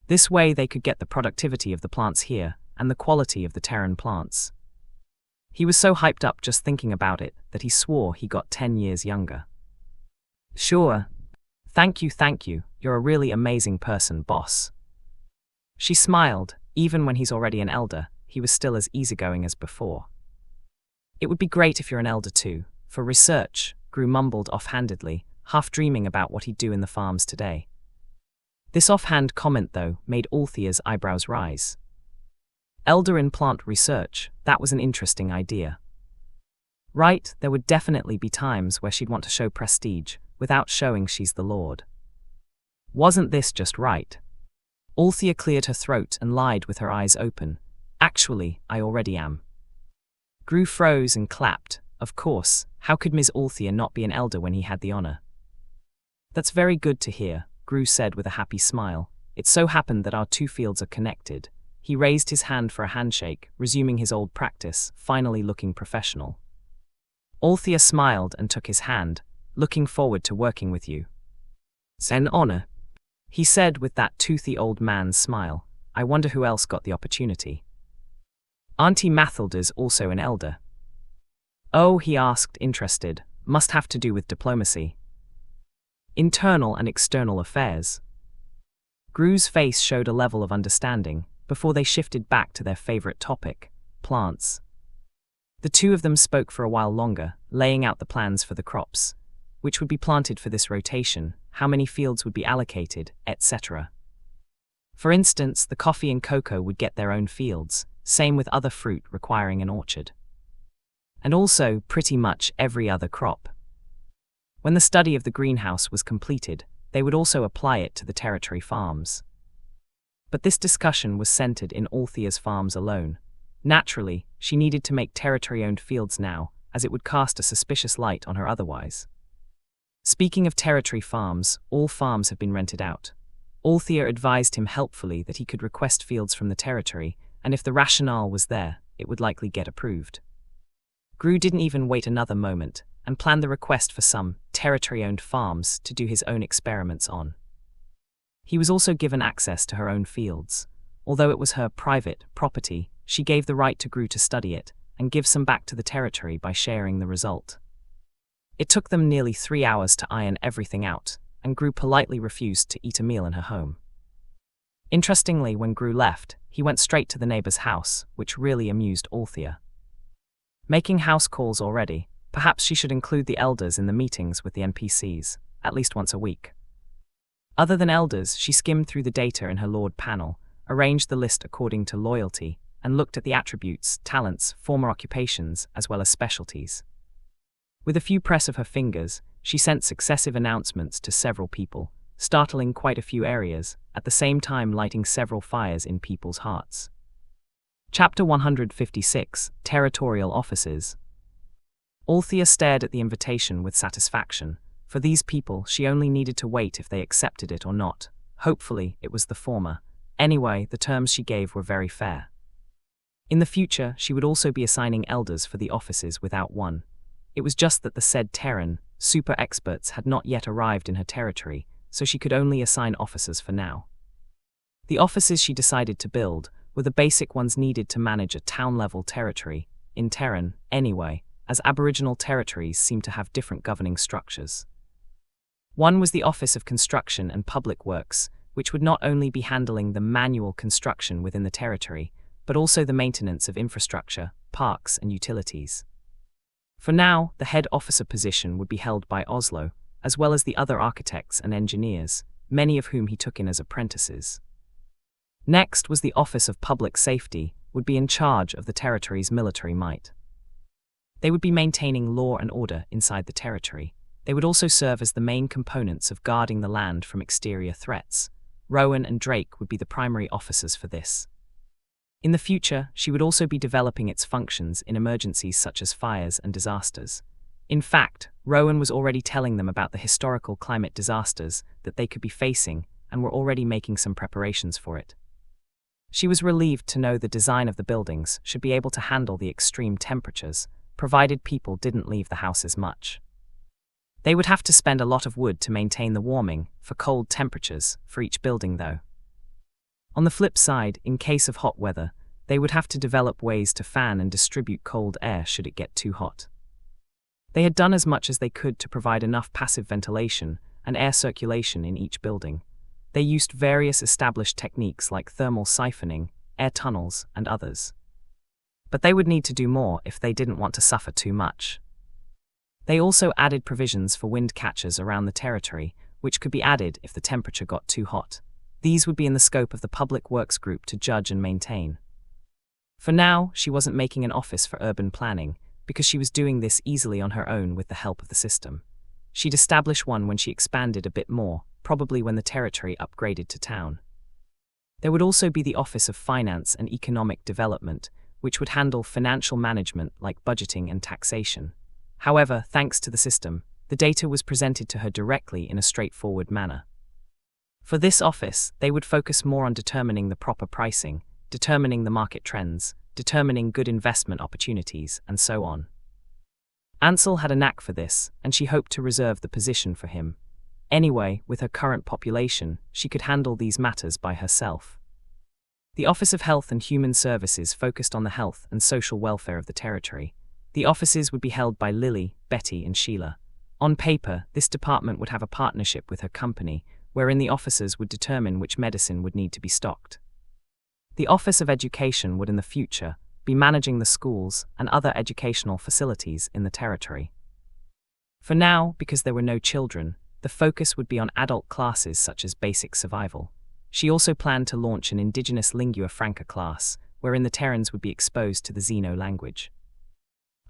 This way they could get the productivity of the plants here, and the quality of the Terran plants. He was so hyped up just thinking about it that he swore he got 10 years younger. Sure. Thank you, you're a really amazing person, boss. She smiled. Even when he's already an elder, he was still as easygoing as before. It would be great if you're an elder too, for research, Gru mumbled offhandedly, half dreaming about what he'd do in the farms today. This offhand comment, though, made Althea's eyebrows rise. Elder in plant research, that was an interesting idea. Right, there would definitely be times where she'd want to show prestige, without showing she's the Lord. Wasn't this just right? Althea cleared her throat and lied with her eyes open. Actually, I already am. Gru froze and clapped. Of course, how could Ms. Althea not be an elder when he had the honor? That's very good to hear, Gru said with a happy smile. It so happened that our two fields are connected. he raised his hand for a handshake, resuming his old practice, finally looking professional. Althea smiled and took his hand, looking forward to working with you. "It's an honor," he said with that toothy old man's smile. "I wonder who else got the opportunity." "Auntie Mathilda's also an elder." "Oh," he asked, interested. "Must have to do with diplomacy. Internal and external affairs." Gru's face showed a level of understanding, before they shifted back to their favorite topic, plants. The two of them spoke for a while longer, laying out the plans for the crops, which would be planted for this rotation, how many fields would be allocated, etc. For instance, the coffee and cocoa would get their own fields, same with other fruit requiring an orchard. And also, pretty much every other crop. When the study of the greenhouse was completed, they would also apply it to the territory farms. But this discussion was centered in Althea's farms alone. Naturally, she needed to make territory-owned fields now, as it would cast a suspicious light on her otherwise. Speaking of territory farms, all farms have been rented out. Althea advised him helpfully that he could request fields from the territory, and if the rationale was there, it would likely get approved. Gru didn't even wait another moment, and planned the request for some territory-owned farms to do his own experiments on. He was also given access to her own fields. Although it was her private property, she gave the right to Gru to study it, and give some back to the territory by sharing the result. It took them nearly 3 hours to iron everything out, and Gru politely refused to eat a meal in her home. Interestingly, when Gru left, he went straight to the neighbor's house, which really amused Althea. Making house calls already, perhaps she should include the elders in the meetings with the NPCs, at least once a week. Other than elders, she skimmed through the data in her Lord panel, arranged the list according to loyalty, and looked at the attributes, talents, former occupations, as well as specialties. With a few press of her fingers, she sent successive announcements to several people, startling quite a few areas, at the same time lighting several fires in people's hearts. Chapter 156, Territorial Offices. Althea stared at the invitation with satisfaction. For these people, she only needed to wait if they accepted it or not. Hopefully, it was the former. Anyway, the terms she gave were very fair. In the future, she would also be assigning elders for the offices without one. It was just that the said Terran, super experts had not yet arrived in her territory, so she could only assign officers for now. The offices she decided to build were the basic ones needed to manage a town-level territory, in Terran, anyway, as Aboriginal territories seem to have different governing structures. One was the Office of Construction and Public Works, which would not only be handling the manual construction within the territory, but also the maintenance of infrastructure, parks, and utilities. For now, the head officer position would be held by Oslo, as well as the other architects and engineers, many of whom he took in as apprentices. Next was the Office of Public Safety, would be in charge of the territory's military might. They would be maintaining law and order inside the territory. They would also serve as the main components of guarding the land from exterior threats. Rowan and Drake would be the primary officers for this. In the future, she would also be developing its functions in emergencies such as fires and disasters. In fact, Rowan was already telling them about the historical climate disasters that they could be facing and were already making some preparations for it. She was relieved to know the design of the buildings should be able to handle the extreme temperatures, provided people didn't leave the houses much. They would have to spend a lot of wood to maintain the warming for cold temperatures for each building though. On the flip side, in case of hot weather, they would have to develop ways to fan and distribute cold air should it get too hot. They had done as much as they could to provide enough passive ventilation and air circulation in each building. They used various established techniques like thermal siphoning, air tunnels, and others. But they would need to do more if they didn't want to suffer too much. They also added provisions for wind catchers around the territory, which could be added if the temperature got too hot. These would be in the scope of the Public Works Group to judge and maintain. For now, she wasn't making an office for urban planning, because she was doing this easily on her own with the help of the system. She'd establish one when she expanded a bit more, probably when the territory upgraded to town. There would also be the Office of Finance and Economic Development, which would handle financial management like budgeting and taxation. However, thanks to the system, the data was presented to her directly in a straightforward manner. For this office, they would focus more on determining the proper pricing, determining the market trends, determining good investment opportunities, and so on. Ansel had a knack for this, and she hoped to reserve the position for him. Anyway, with her current population, she could handle these matters by herself. The Office of Health and Human Services focused on the health and social welfare of the territory. The offices would be held by Lily, Betty, and Sheila. On paper, this department would have a partnership with her company, wherein the officers would determine which medicine would need to be stocked. The Office of Education would in the future be managing the schools and other educational facilities in the territory. For now, because there were no children, the focus would be on adult classes such as basic survival. She also planned to launch an indigenous lingua franca class, wherein the Terrans would be exposed to the Xeno language.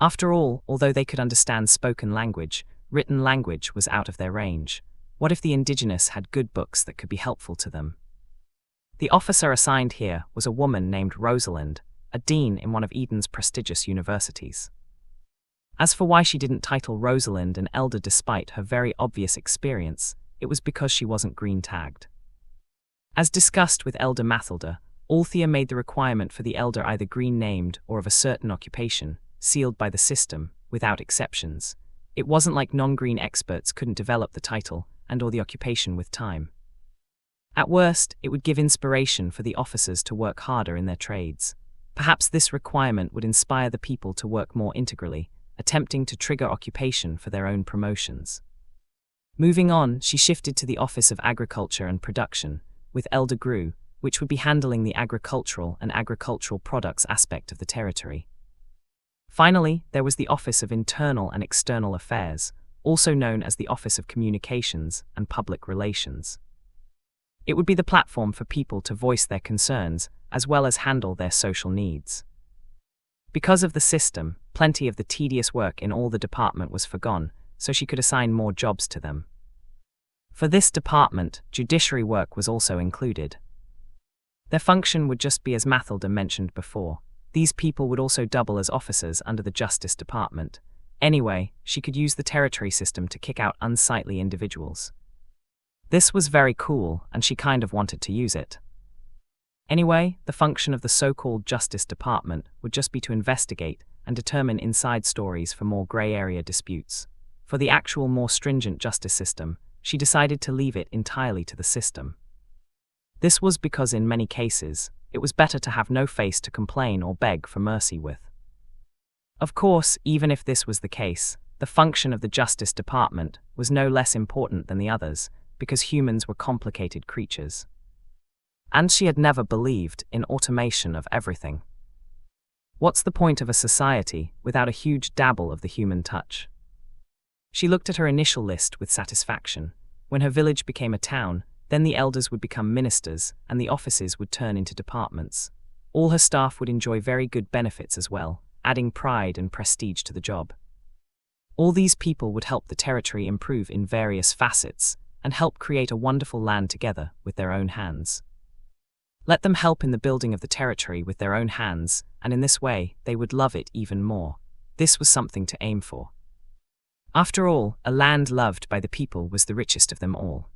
After all, although they could understand spoken language, written language was out of their range. What if the indigenous had good books that could be helpful to them? The officer assigned here was a woman named Rosalind, a dean in one of Eden's prestigious universities. As for why she didn't title Rosalind an elder despite her very obvious experience, it was because she wasn't green-tagged. As discussed with Elder Mathilda, Althea made the requirement for the elder either green-named or of a certain occupation, sealed by the system, without exceptions. It wasn't like non-green experts couldn't develop the title and or the occupation with time. At worst, it would give inspiration for the officers to work harder in their trades. Perhaps this requirement would inspire the people to work more integrally, attempting to trigger occupation for their own promotions. Moving on, she shifted to the Office of Agriculture and Production, with Elder Grew, which would be handling the agricultural and agricultural products aspect of the territory. Finally, there was the Office of Internal and External Affairs, also known as the Office of Communications and Public Relations. It would be the platform for people to voice their concerns, as well as handle their social needs. Because of the system, plenty of the tedious work in all the department was forgone, so she could assign more jobs to them. For this department, judiciary work was also included. Their function would just be as Mathilda mentioned before. These people would also double as officers under the Justice Department. Anyway, she could use the territory system to kick out unsightly individuals. This was very cool, and she kind of wanted to use it. Anyway, the function of the so-called Justice Department would just be to investigate and determine inside stories for more grey area disputes. For the actual more stringent justice system, she decided to leave it entirely to the system. This was because in many cases, it was better to have no face to complain or beg for mercy with. Of course, even if this was the case, the function of the Justice Department was no less important than the others, because humans were complicated creatures. And she had never believed in automation of everything. What's the point of a society without a huge dabble of the human touch? She looked at her initial list with satisfaction. When her village became a town, then the elders would become ministers, and the offices would turn into departments. All her staff would enjoy very good benefits as well, adding pride and prestige to the job. All these people would help the territory improve in various facets, and help create a wonderful land together with their own hands. Let them help in the building of the territory with their own hands, and in this way, they would love it even more. This was something to aim for. After all, a land loved by the people was the richest of them all.